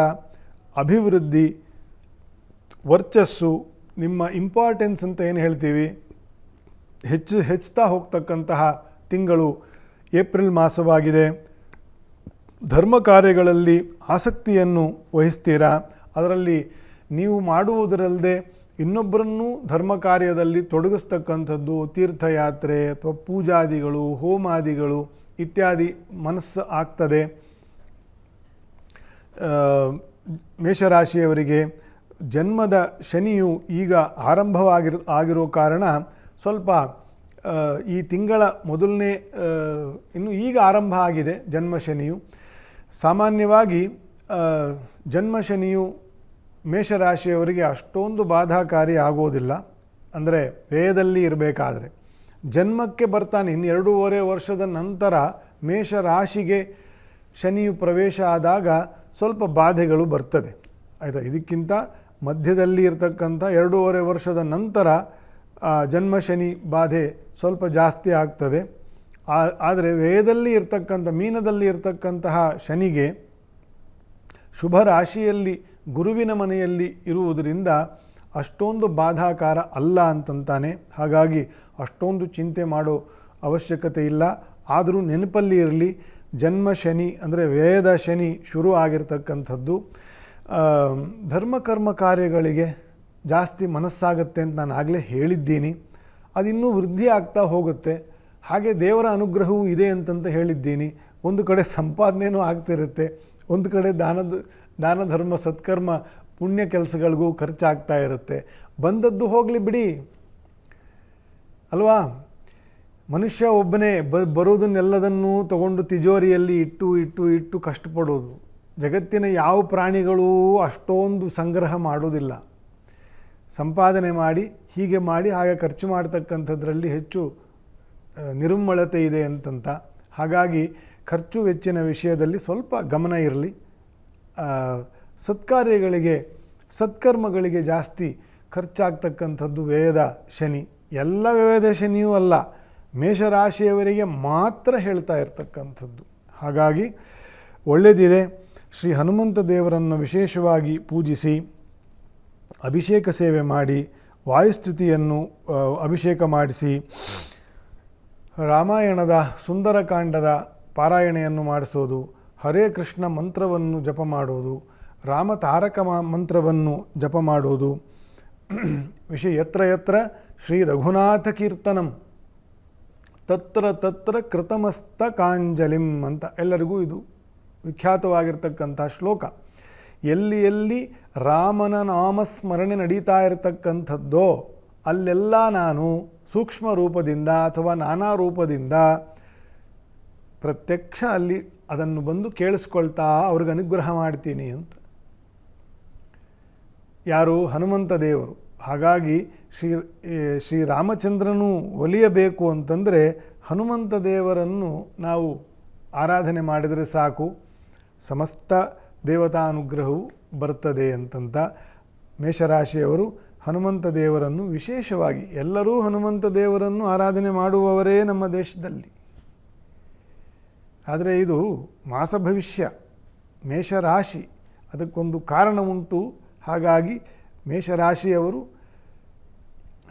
ಅಭಿವೃದ್ಧಿ, ವರ್ಚಸ್ಸು, ನಿಮ್ಮ ಇಂಪಾರ್ಟೆನ್ಸ್ ಅಂತ ಏನು ಹೇಳ್ತೀವಿ, ಹೆಚ್ಚುತ್ತಾ ಹೋಗ್ತಕ್ಕಂತಹ ತಿಂಗಳು ಏಪ್ರಿಲ್ ಮಾಸವಾಗಿದೆ. ಧರ್ಮ ಕಾರ್ಯಗಳಲ್ಲಿ ಆಸಕ್ತಿಯನ್ನು ವಹಿಸ್ತೀರಾ. ಅದರಲ್ಲಿ ನೀವು ಮಾಡುವುದರಲ್ಲದೆ ಇನ್ನೊಬ್ಬರನ್ನೂ ಧರ್ಮ ಕಾರ್ಯದಲ್ಲಿ ತೊಡಗಿಸ್ತಕ್ಕಂಥದ್ದು, ತೀರ್ಥಯಾತ್ರೆ ಅಥವಾ ಪೂಜಾದಿಗಳು, ಹೋಮಾದಿಗಳು ಇತ್ಯಾದಿ ಮನಸ್ಸು ಆಗ್ತದೆ. ಮೇಷರಾಶಿಯವರಿಗೆ ಜನ್ಮದ ಶನಿಯು ಈಗ ಆಗಿರೋ ಕಾರಣ ಸ್ವಲ್ಪ ಈ ತಿಂಗಳ ಮೊದಲನೇ ಇನ್ನು ಈಗ ಆರಂಭ ಆಗಿದೆ ಜನ್ಮ ಶನಿಯು. ಸಾಮಾನ್ಯವಾಗಿ ಜನ್ಮ ಶನಿಯು ಮೇಷರಾಶಿಯವರಿಗೆ ಅಷ್ಟೊಂದು ಬಾಧಾಕಾರಿ ಆಗೋದಿಲ್ಲ. ಅಂದರೆ ವ್ಯಯದಲ್ಲಿ ಇರಬೇಕಾದ್ರೆ ಜನ್ಮಕ್ಕೆ ಬರ್ತಾನೆ ಇನ್ನು 2.5 ವರ್ಷದ ನಂತರ ಮೇಷರಾಶಿಗೆ ಶನಿಯು ಪ್ರವೇಶ ಆದಾಗ ಸ್ವಲ್ಪ ಬಾಧೆಗಳು ಬರ್ತದೆ, ಆಯಿತಾ. ಇದಕ್ಕಿಂತ ಮಧ್ಯದಲ್ಲಿ ಇರತಕ್ಕಂಥ 2.5 ವರ್ಷದ ನಂತರ ಜನ್ಮ ಶನಿ ಬಾಧೆ ಸ್ವಲ್ಪ ಜಾಸ್ತಿ ಆಗ್ತದೆ. ಆದರೆ ವ್ಯಯದಲ್ಲಿ ಇರ್ತಕ್ಕಂಥ ಮೀನದಲ್ಲಿ ಇರ್ತಕ್ಕಂತಹ ಶನಿಗೆ ಶುಭ ರಾಶಿಯಲ್ಲಿ ಗುರುವಿನ ಮನೆಯಲ್ಲಿ ಇರುವುದರಿಂದ ಅಷ್ಟೊಂದು ಬಾಧಾಕಾರ ಅಲ್ಲ ಅಂತಂತಾನೆ. ಹಾಗಾಗಿ ಅಷ್ಟೊಂದು ಚಿಂತೆ ಮಾಡೋ ಅವಶ್ಯಕತೆ ಇಲ್ಲ. ಆದರೂ ನೆನಪಲ್ಲಿ ಇರಲಿ, ಜನ್ಮ ಶನಿ ಅಂದರೆ ವ್ಯಯದ ಶನಿ ಶುರು ಆಗಿರ್ತಕ್ಕಂಥದ್ದು ಧರ್ಮಕರ್ಮ ಕಾರ್ಯಗಳಿಗೆ ಜಾಸ್ತಿ ಮನಸ್ಸಾಗುತ್ತೆ ಅಂತ ನಾನು ಆಗಲೇ ಹೇಳಿದ್ದೀನಿ. ಅದಿನ್ನೂ ವೃದ್ಧಿ ಆಗ್ತಾ ಹೋಗುತ್ತೆ. ಹಾಗೆ ದೇವರ ಅನುಗ್ರಹವೂ ಇದೆ ಅಂತಂತ ಹೇಳಿದ್ದೀನಿ. ಒಂದು ಕಡೆ ಸಂಪಾದನೆಯೂ ಆಗ್ತಿರುತ್ತೆ, ಒಂದು ಕಡೆ ದಾನ ಧರ್ಮ ಸತ್ಕರ್ಮ ಪುಣ್ಯ ಕೆಲಸಗಳಿಗೂ ಖರ್ಚಾಗ್ತಾ ಇರುತ್ತೆ. ಬಂದದ್ದು ಹೋಗಲಿ ಬಿಡಿ ಅಲ್ವಾ. ಮನುಷ್ಯ ಒಬ್ಬನೇ ಬರೋದನ್ನೆಲ್ಲದನ್ನೂ ತಗೊಂಡು ತಿಜೋರಿಯಲ್ಲಿ ಇಟ್ಟು ಕಷ್ಟಪಡೋದು. ಜಗತ್ತಿನ ಯಾವ ಪ್ರಾಣಿಗಳೂ ಅಷ್ಟೊಂದು ಸಂಗ್ರಹ ಮಾಡೋದಿಲ್ಲ. ಸಂಪಾದನೆ ಮಾಡಿ ಹಾಗೆ ಖರ್ಚು ಮಾಡ್ತಕ್ಕಂಥದ್ರಲ್ಲಿ ಹೆಚ್ಚು ನಿರುಮ್ಮಳತೆ ಇದೆ ಅಂತಂತ. ಹಾಗಾಗಿ ಖರ್ಚು ವೆಚ್ಚಿನ ವಿಷಯದಲ್ಲಿ ಸ್ವಲ್ಪ ಗಮನ ಇರಲಿ. ಸತ್ಕಾರ್ಯಗಳಿಗೆ ಸತ್ಕರ್ಮಗಳಿಗೆ ಜಾಸ್ತಿ ಖರ್ಚಾಗ್ತಕ್ಕಂಥದ್ದು ವ್ಯಯದ ಶನಿ. ಎಲ್ಲ ವ್ಯಯದ ಶನಿಯೂ ಅಲ್ಲ, ಮೇಷರಾಶಿಯವರಿಗೆ ಮಾತ್ರ ಹೇಳ್ತಾ ಇರ್ತಕ್ಕಂಥದ್ದು. ಹಾಗಾಗಿ ಒಳ್ಳೆಯದಿದೆ. ಶ್ರೀ ಹನುಮಂತ ದೇವರನ್ನು ವಿಶೇಷವಾಗಿ ಪೂಜಿಸಿ ಅಭಿಷೇಕ ಸೇವೆ ಮಾಡಿ, ವಾಯುಸ್ತುತಿಯನ್ನು ಅಭಿಷೇಕ ಮಾಡಿಸಿ, ರಾಮಾಯಣದ ಸುಂದರಕಾಂಡದ ಪಾರಾಯಣೆಯನ್ನು ಮಾಡಿಸೋದು, ಹರೇ ಕೃಷ್ಣ ಮಂತ್ರವನ್ನು ಜಪ ಮಾಡೋದು, ರಾಮ ತಾರಕ ಮಂತ್ರವನ್ನು ಜಪ ಮಾಡೋದು. ಯತ್ರ ಯತ್ರ ಶ್ರೀ ರಘುನಾಥ ಕೀರ್ತನಂ ತತ್ರ ತತ್ರ ಕೃತಮಸ್ತಕಾಂಜಲಿಂ ಅಂತ ಎಲ್ಲರಿಗೂ ಇದು ವಿಖ್ಯಾತವಾಗಿರ್ತಕ್ಕಂಥ ಶ್ಲೋಕ. ಎಲ್ಲಿ ಎಲ್ಲಿ ರಾಮನ ನಾಮಸ್ಮರಣೆ ನಡೀತಾ ಇರತಕ್ಕಂಥದ್ದೋ ಅಲ್ಲೆಲ್ಲ ನಾನು ಸೂಕ್ಷ್ಮ ರೂಪದಿಂದ ಅಥವಾ ನಾನಾ ರೂಪದಿಂದ ಪ್ರತ್ಯಕ್ಷ ಅಲ್ಲಿ ಅದನ್ನು ಬಂದು ಕೇಳಿಸ್ಕೊಳ್ತಾ ಅವ್ರಿಗೆ ಅನುಗ್ರಹ ಮಾಡ್ತೀನಿ ಅಂತ. ಯಾರು? ಹನುಮಂತ ದೇವರು. ಹಾಗಾಗಿ ಶ್ರೀರಾಮಚಂದ್ರನು ಒಲಿಯಬೇಕು ಅಂತಂದರೆ ಹನುಮಂತ ದೇವರನ್ನು ನಾವು ಆರಾಧನೆ ಮಾಡಿದರೆ ಸಾಕು, ಸಮಸ್ತ ದೇವತಾನುಗ್ರಹವು ಬರ್ತದೆ ಅಂತಂತ ಮೇಷರಾಶಿಯವರು ಹನುಮಂತ ದೇವರನ್ನು ವಿಶೇಷವಾಗಿ, ಎಲ್ಲರೂ ಹನುಮಂತ ದೇವರನ್ನು ಆರಾಧನೆ ಮಾಡುವವರೇ ನಮ್ಮ ದೇಶದಲ್ಲಿ. ಆದರೆ ಇದು ಮಾಸ ಭವಿಷ್ಯ, ಮೇಷರಾಶಿ, ಅದಕ್ಕೊಂದು ಕಾರಣ ಉಂಟು. ಹಾಗಾಗಿ ಮೇಷರಾಶಿಯವರು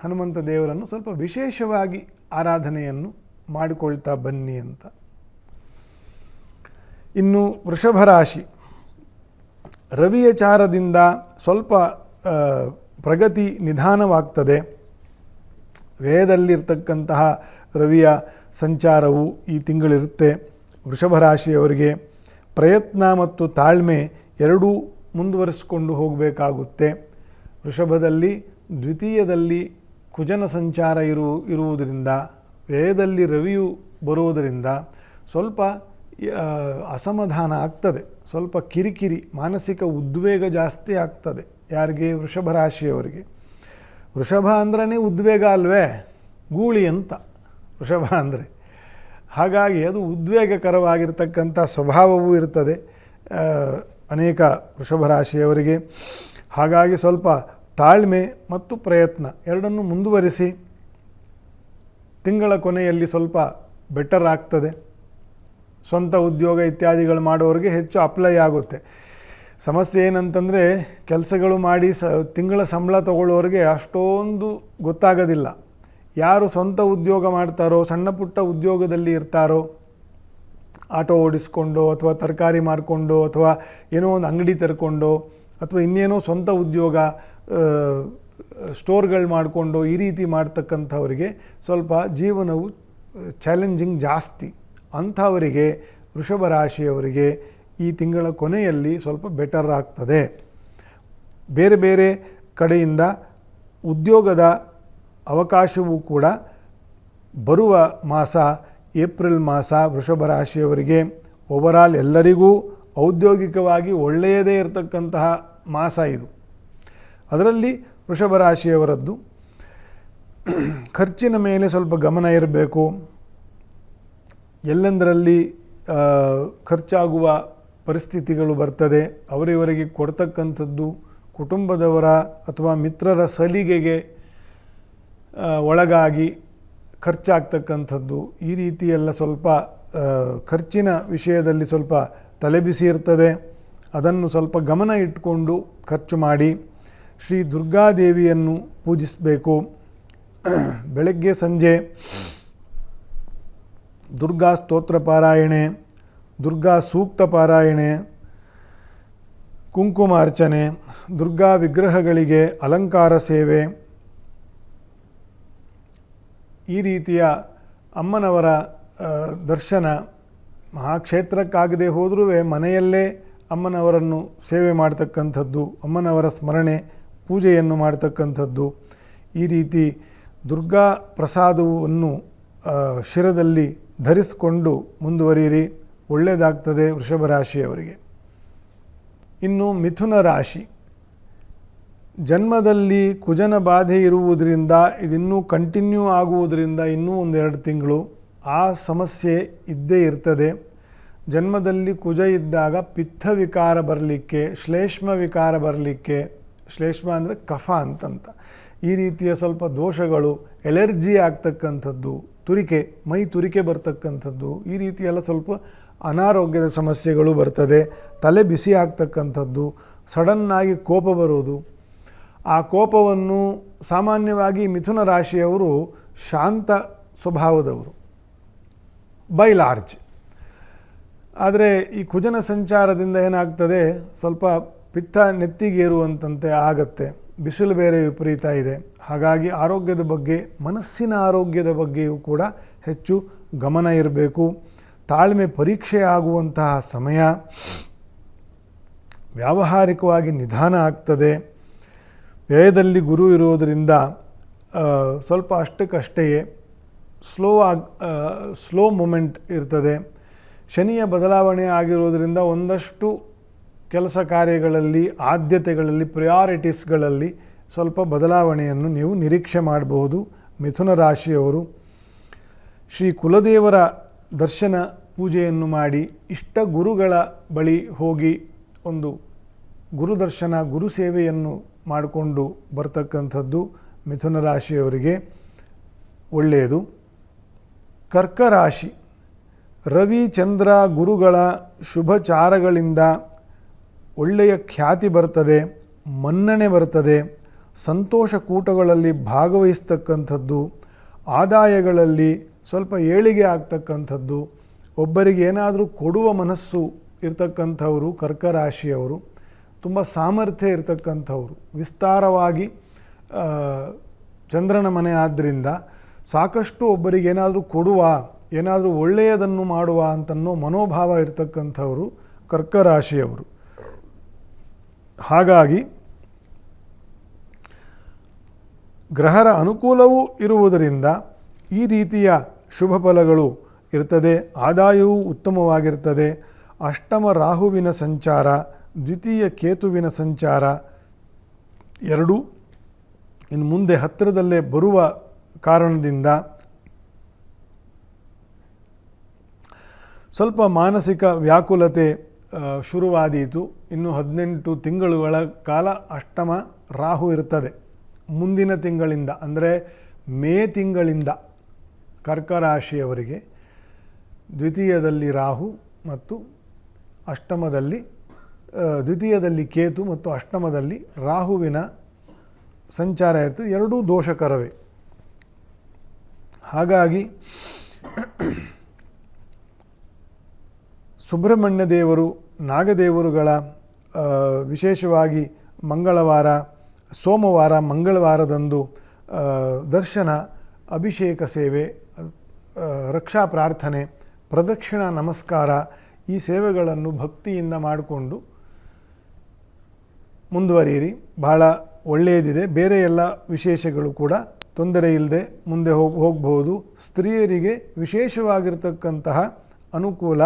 ಹನುಮಂತ ದೇವರನ್ನು ಸ್ವಲ್ಪ ವಿಶೇಷವಾಗಿ ಆರಾಧನೆಯನ್ನು ಮಾಡಿಕೊಳ್ತಾ ಬನ್ನಿ ಅಂತ. ಇನ್ನು ವೃಷಭ ರಾಶಿ, ರವಿಯ ಚಾರದಿಂದ ಸ್ವಲ್ಪ ಪ್ರಗತಿ ನಿಧಾನವಾಗ್ತದೆ. ವ್ಯಯದಲ್ಲಿರ್ತಕ್ಕಂತಹ ರವಿಯ ಸಂಚಾರವು ಈ ತಿಂಗಳಿರುತ್ತೆ. ವೃಷಭ ರಾಶಿಯವರಿಗೆ ಪ್ರಯತ್ನ ಮತ್ತು ತಾಳ್ಮೆ ಎರಡೂ ಮುಂದುವರಿಸಿಕೊಂಡು ಹೋಗಬೇಕಾಗುತ್ತೆ. ವೃಷಭದಲ್ಲಿ ದ್ವಿತೀಯದಲ್ಲಿ ಕುಜನ ಸಂಚಾರ ಇರುವುದರಿಂದ, ವ್ಯಯದಲ್ಲಿ ರವಿಯು ಬರುವುದರಿಂದ ಸ್ವಲ್ಪ ಅಸಮಾಧಾನ ಆಗ್ತದೆ, ಸ್ವಲ್ಪ ಕಿರಿಕಿರಿ, ಮಾನಸಿಕ ಉದ್ವೇಗ ಜಾಸ್ತಿ ಆಗ್ತದೆ. ಯಾರಿಗೆ? ವೃಷಭ ರಾಶಿಯವರಿಗೆ. ವೃಷಭ ಅಂದ್ರೇ ಉದ್ವೇಗ ಅಲ್ವೇ, ಗೂಳಿ ಅಂತ ವೃಷಭ ಅಂದರೆ. ಹಾಗಾಗಿ ಅದು ಉದ್ವೇಗಕರವಾಗಿರ್ತಕ್ಕಂಥ ಸ್ವಭಾವವೂ ಇರ್ತದೆ ಅನೇಕ ವೃಷಭ ರಾಶಿಯವರಿಗೆ. ಹಾಗಾಗಿ ಸ್ವಲ್ಪ ತಾಳ್ಮೆ ಮತ್ತು ಪ್ರಯತ್ನ ಎರಡನ್ನೂ ಮುಂದುವರಿಸಿ ತಿಂಗಳ ಕೊನೆಯಲ್ಲಿ ಸ್ವಲ್ಪ ಬೆಟರ್ ಆಗ್ತದೆ. ಸ್ವಂತ ಉದ್ಯೋಗ ಇತ್ಯಾದಿಗಳು ಮಾಡೋರಿಗೆ ಹೆಚ್ಚು ಅಪ್ಲೈ ಆಗುತ್ತೆ. ಸಮಸ್ಯೆ ಏನಂತಂದರೆ ಕೆಲಸಗಳು ಮಾಡಿ ತಿಂಗಳ ಸಂಬಳ ತಗೊಳ್ಳೋರಿಗೆ ಅಷ್ಟೊಂದು ಗೊತ್ತಾಗೋದಿಲ್ಲ. ಯಾರು ಸ್ವಂತ ಉದ್ಯೋಗ ಮಾಡ್ತಾರೋ, ಸಣ್ಣ ಪುಟ್ಟ ಉದ್ಯೋಗದಲ್ಲಿ ಇರ್ತಾರೋ, ಆಟೋ ಓಡಿಸ್ಕೊಂಡು ಅಥವಾ ತರಕಾರಿ ಮಾರಿಕೊಂಡು ಅಥವಾ ಏನೋ ಒಂದು ಅಂಗಡಿ ತೆರ್ಕೊಂಡು ಅಥವಾ ಇನ್ನೇನೋ ಸ್ವಂತ ಉದ್ಯೋಗ ಸ್ಟೋರ್ಗಳು ಮಾಡಿಕೊಂಡು ಈ ರೀತಿ ಮಾಡ್ತಕ್ಕಂಥವರಿಗೆ ಸ್ವಲ್ಪ ಜೀವನವು ಚಾಲೆಂಜಿಂಗ್ ಜಾಸ್ತಿ. ಅಂಥವರಿಗೆ ವೃಷಭ ರಾಶಿಯವರಿಗೆ ಈ ತಿಂಗಳ ಕೊನೆಯಲ್ಲಿ ಸ್ವಲ್ಪ ಬೆಟರ್ ಆಗ್ತದೆ. ಬೇರೆ ಬೇರೆ ಕಡೆಯಿಂದ ಉದ್ಯೋಗದ ಅವಕಾಶವೂ ಕೂಡ ಬರುವ ಮಾಸ ಏಪ್ರಿಲ್ ಮಾಸ ವೃಷಭ ರಾಶಿಯವರಿಗೆ. ಓವರಾಲ್ ಎಲ್ಲರಿಗೂ ಔದ್ಯೋಗಿಕವಾಗಿ ಒಳ್ಳೆಯದೇ ಇರತಕ್ಕಂತಹ ಮಾಸ ಇದು. ಅದರಲ್ಲಿ ವೃಷಭ ರಾಶಿಯವರದ್ದು ಖರ್ಚಿನ ಮೇಲೆ ಸ್ವಲ್ಪ ಗಮನ ಇರಬೇಕು. ಎಲ್ಲೆಂದರಲ್ಲಿ ಖರ್ಚಾಗುವ ಪರಿಸ್ಥಿತಿಗಳು ಬರ್ತದೆ. ಅವರಿವರಿಗೆ ಕೊಡ್ತಕ್ಕಂಥದ್ದು ಕುಟುಂಬದವರ ಅಥವಾ ಮಿತ್ರರ ಸಲಿಗೆಗೆ ಒಳಗಾಗಿ ಖರ್ಚಾಗ್ತಕ್ಕಂಥದ್ದು, ಈ ರೀತಿಯೆಲ್ಲ ಸ್ವಲ್ಪ ಖರ್ಚಿನ ವಿಷಯದಲ್ಲಿ ಸ್ವಲ್ಪ ತಲೆಬಿಸಿ ಇರ್ತದೆ. ಅದನ್ನು ಸ್ವಲ್ಪ ಗಮನ ಇಟ್ಟುಕೊಂಡು ಖರ್ಚು ಮಾಡಿ. ಶ್ರೀ ದುರ್ಗಾದೇವಿಯನ್ನು ಪೂಜಿಸಬೇಕು. ಬೆಳಗ್ಗೆ ಸಂಜೆ ದುರ್ಗಾ ಸ್ತೋತ್ರ ಪಾರಾಯಣೆ, ದುರ್ಗಾ ಸೂಕ್ತ ಪಾರಾಯಣೆ, ಕುಂಕುಮಾರ್ಚನೆ, ದುರ್ಗಾ ವಿಗ್ರಹಗಳಿಗೆ ಅಲಂಕಾರ ಸೇವೆ, ಈ ರೀತಿಯ ಅಮ್ಮನವರ ದರ್ಶನ. ಮಹಾಕ್ಷೇತ್ರಕ್ಕಾಗದೆ ಹೋದರೂ ಮನೆಯಲ್ಲೇ ಅಮ್ಮನವರನ್ನು ಸೇವೆ ಮಾಡ್ತಕ್ಕಂಥದ್ದು, ಅಮ್ಮನವರ ಸ್ಮರಣೆ ಪೂಜೆಯನ್ನು ಮಾಡ್ತಕ್ಕಂಥದ್ದು, ಈ ರೀತಿ ದುರ್ಗಾ ಪ್ರಸಾದವನ್ನು ಶಿರದಲ್ಲಿ ಧರಿಸಿಕೊಂಡು ಮುಂದುವರಿಯಿರಿ, ಒಳ್ಳೆಯದಾಗ್ತದೆ ವೃಷಭ ರಾಶಿಯವರಿಗೆ. ಇನ್ನು ಮಿಥುನ ರಾಶಿ, ಜನ್ಮದಲ್ಲಿ ಕುಜನ ಬಾಧೆ ಇರುವುದರಿಂದ, ಇದಿನ್ನೂ ಕಂಟಿನ್ಯೂ ಆಗುವುದರಿಂದ ಇನ್ನೂ ಒಂದೆರಡು ತಿಂಗಳು ಆ ಸಮಸ್ಯೆ ಇದ್ದೇ ಇರ್ತದೆ. ಜನ್ಮದಲ್ಲಿ ಕುಜ ಇದ್ದಾಗ ಪಿತ್ತ ವಿಕಾರ ಬರಲಿಕ್ಕೆ, ಶ್ಲೇಷ್ಮ ವಿಕಾರ ಬರಲಿಕ್ಕೆ, ಶ್ಲೇಷ್ಮ ಅಂದರೆ ಕಫ ಅಂತಂತ, ಈ ರೀತಿಯ ಸ್ವಲ್ಪ ದೋಷಗಳು, ಎಲರ್ಜಿ ಆಗ್ತಕ್ಕಂಥದ್ದು, ತುರಿಕೆ, ಮೈ ತುರಿಕೆ ಬರ್ತಕ್ಕಂಥದ್ದು, ಈ ರೀತಿಯೆಲ್ಲ ಸ್ವಲ್ಪ ಅನಾರೋಗ್ಯದ ಸಮಸ್ಯೆಗಳು ಬರ್ತದೆ. ತಲೆ ಬಿಸಿ ಆಗ್ತಕ್ಕಂಥದ್ದು, ಸಡನ್ನಾಗಿ ಕೋಪ ಬರೋದು. ಆ ಕೋಪವನ್ನು ಸಾಮಾನ್ಯವಾಗಿ ಮಿಥುನ ರಾಶಿಯವರು ಶಾಂತ ಸ್ವಭಾವದವರು, ಬೈ ಲಾರ್ಜ್. ಆದರೆ ಈ ಕುಜನ ಸಂಚಾರದಿಂದ ಏನಾಗ್ತದೆ, ಸ್ವಲ್ಪ ಪಿತ್ತ ನೆತ್ತಿಗೇರುವಂತೆ ಆಗತ್ತೆ. ಬಿಸಿಲು ಬೇರೆ ವಿಪರೀತ ಇದೆ. ಹಾಗಾಗಿ ಆರೋಗ್ಯದ ಬಗ್ಗೆ, ಮನಸ್ಸಿನ ಆರೋಗ್ಯದ ಬಗ್ಗೆಯೂ ಕೂಡ ಹೆಚ್ಚು ಗಮನ ಇರಬೇಕು. ತಾಳ್ಮೆ ಪರೀಕ್ಷೆ ಆಗುವಂತಹ ಸಮಯ. ವ್ಯಾವಹಾರಿಕವಾಗಿ ನಿಧಾನ ಆಗ್ತದೆ. ವ್ಯಯದಲ್ಲಿ ಗುರು ಇರೋದರಿಂದ ಸ್ವಲ್ಪ ಅಷ್ಟಕ್ಕಷ್ಟೇ ಸ್ಲೋ ಮೂಮೆಂಟ್ ಇರ್ತದೆ. ಶನಿಯ ಬದಲಾವಣೆ ಆಗಿರೋದರಿಂದ ಒಂದಷ್ಟು ಕೆಲಸ ಕಾರ್ಯಗಳಲ್ಲಿ, ಆದ್ಯತೆಗಳಲ್ಲಿ, ಪ್ರಯಾರಿಟೀಸ್ಗಳಲ್ಲಿ ಸ್ವಲ್ಪ ಬದಲಾವಣೆಯನ್ನು ನೀವು ನಿರೀಕ್ಷೆ ಮಾಡಬಹುದು. ಮಿಥುನ ರಾಶಿಯವರು ಶ್ರೀ ಕುಲದೇವರ ದರ್ಶನ ಪೂಜೆಯನ್ನು ಮಾಡಿ, ಇಷ್ಟ ಗುರುಗಳ ಬಳಿ ಹೋಗಿ ಒಂದು ಗುರುದರ್ಶನ, ಗುರು ಸೇವೆಯನ್ನು ಮಾಡಿಕೊಂಡು ಬರ್ತಕ್ಕಂಥದ್ದು ಮಿಥುನ ರಾಶಿಯವರಿಗೆ ಒಳ್ಳೆಯದು. ಕರ್ಕ ರಾಶಿ, ರವಿ ಚಂದ್ರ ಗುರುಗಳ ಶುಭಚಾರಗಳಿಂದ ಒಳ್ಳೆಯ ಖ್ಯಾತಿ ಬರ್ತದೆ, ಮನ್ನಣೆ ಬರ್ತದೆ, ಸಂತೋಷ ಕೂಟಗಳಲ್ಲಿ ಭಾಗವಹಿಸ್ತಕ್ಕಂಥದ್ದು, ಆದಾಯಗಳಲ್ಲಿ ಸ್ವಲ್ಪ ಏಳಿಗೆ ಆಗ್ತಕ್ಕಂಥದ್ದು, ಒಬ್ಬರಿಗೆ ಏನಾದರೂ ಕೊಡುವ ಮನಸ್ಸು ಇರ್ತಕ್ಕಂಥವರು ಕರ್ಕ ರಾಶಿಯವರು, ತುಂಬ ಸಾಮರ್ಥ್ಯ ಇರತಕ್ಕಂಥವ್ರು, ವಿಸ್ತಾರವಾಗಿ ಚಂದ್ರನ ಮನೆ ಆದ್ದರಿಂದ ಸಾಕಷ್ಟು ಒಬ್ಬರಿಗೆ ಏನಾದರೂ ಕೊಡುವ, ಏನಾದರೂ ಒಳ್ಳೆಯದನ್ನು ಮಾಡುವ ಅಂತನ್ನೋ ಮನೋಭಾವ ಇರತಕ್ಕಂಥವರು ಕರ್ಕ ರಾಶಿಯವರು. ಹಾಗಾಗಿ ಗ್ರಹರ ಅನುಕೂಲವೂ ಇರುವುದರಿಂದ ಈ ರೀತಿಯ ಶುಭ ಫಲಗಳು ಇರ್ತದೆ. ಆದಾಯವೂ ಉತ್ತಮವಾಗಿರ್ತದೆ. ಅಷ್ಟಮ ರಾಹುವಿನ ಸಂಚಾರ, ದ್ವಿತೀಯ ಕೇತುವಿನ ಸಂಚಾರ ಎರಡೂ ಇನ್ನು ಮುಂದೆ ಹತ್ತಿರದಲ್ಲೇ ಬರುವ ಕಾರಣದಿಂದ ಸ್ವಲ್ಪ ಮಾನಸಿಕ ವ್ಯಾಕುಲತೆ ಶುರುವಾದೀತು. ಇನ್ನು 18 ತಿಂಗಳುಗಳ ಕಾಲ ಅಷ್ಟಮ ರಾಹು ಇರ್ತದೆ. ಮುಂದಿನ ತಿಂಗಳಿಂದ ಅಂದರೆ ಮೇ ತಿಂಗಳಿಂದ ಕರ್ಕ ರಾಶಿಯವರಿಗೆ ದ್ವಿತೀಯದಲ್ಲಿ ರಾಹು ಮತ್ತು ಅಷ್ಟಮದಲ್ಲಿ ದ್ವಿತೀಯದಲ್ಲಿ ಕೇತು ಮತ್ತು ಅಷ್ಟಮದಲ್ಲಿ ರಾಹುವಿನ ಸಂಚಾರ ಇರ್ತದೆ. ಎರಡೂ ದೋಷಕರವೇ. ಹಾಗಾಗಿ ಸುಬ್ರಹ್ಮಣ್ಯ ದೇವರು, ನಾಗದೇವರುಗಳ ವಿಶೇಷವಾಗಿ ಮಂಗಳವಾರ, ಸೋಮವಾರ, ಮಂಗಳವಾರದಂದು ದರ್ಶನ, ಅಭಿಷೇಕ ಸೇವೆ, ರಕ್ಷಾ ಪ್ರಾರ್ಥನೆ, ಪ್ರದಕ್ಷಿಣಾ ನಮಸ್ಕಾರ, ಈ ಸೇವೆಗಳನ್ನು ಭಕ್ತಿಯಿಂದ ಮಾಡಿಕೊಂಡು ಮುಂದುವರಿಯಿರಿ. ಬಹಳ ಒಳ್ಳೆಯದಿದೆ. ಬೇರೆ ಎಲ್ಲ ವಿಶೇಷಗಳು ಕೂಡ ತೊಂದರೆ ಇಲ್ಲದೆ ಮುಂದೆ ಹೋಗಬಹುದು. ಸ್ತ್ರೀಯರಿಗೆ ವಿಶೇಷವಾಗಿರ್ತಕ್ಕಂತಹ ಅನುಕೂಲ,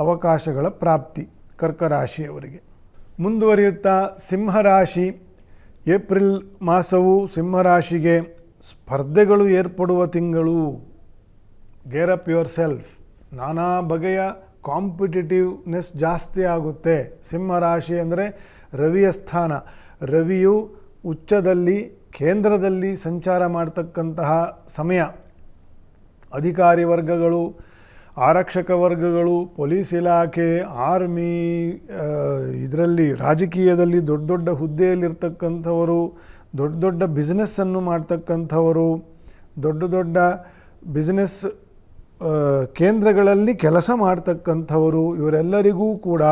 ಅವಕಾಶಗಳ ಪ್ರಾಪ್ತಿ ಕರ್ಕ ರಾಶಿಯವರಿಗೆ. ಮುಂದುವರಿಯುತ್ತಾ ಸಿಂಹರಾಶಿ, ಏಪ್ರಿಲ್ ಮಾಸವು ಸಿಂಹರಾಶಿಗೆ ಸ್ಪರ್ಧೆಗಳು ಏರ್ಪಡುವ ತಿಂಗಳು. Gear up your self. ನಾನಾ ಬಗೆಯ ಕಾಂಪಿಟೇಟಿವ್ನೆಸ್ ಜಾಸ್ತಿ ಆಗುತ್ತೆ. ಸಿಂಹರಾಶಿ ಅಂದರೆ ರವಿಯ ಸ್ಥಾನ. ರವಿಯು ಉಚ್ಚದಲ್ಲಿ, ಕೇಂದ್ರದಲ್ಲಿ ಸಂಚಾರ ಮಾಡ್ತಕ್ಕಂತಹ ಸಮಯ. ಅಧಿಕಾರಿ ವರ್ಗಗಳು, ಆರಕ್ಷಕ ವರ್ಗಗಳು, ಪೊಲೀಸ್ ಇಲಾಖೆ, ಆರ್ಮಿ, ಇದರಲ್ಲಿ ರಾಜಕೀಯದಲ್ಲಿ ದೊಡ್ಡ ದೊಡ್ಡ ಹುದ್ದೆಯಲ್ಲಿರ್ತಕ್ಕಂಥವರು, ದೊಡ್ಡ ದೊಡ್ಡ ಬಿಸ್ನೆಸ್ಸನ್ನು ಮಾಡ್ತಕ್ಕಂಥವರು, ದೊಡ್ಡ ದೊಡ್ಡ ಬಿಸ್ನೆಸ್ ಕೇಂದ್ರಗಳಲ್ಲಿ ಕೆಲಸ ಮಾಡ್ತಕ್ಕಂಥವರು, ಇವರೆಲ್ಲರಿಗೂ ಕೂಡ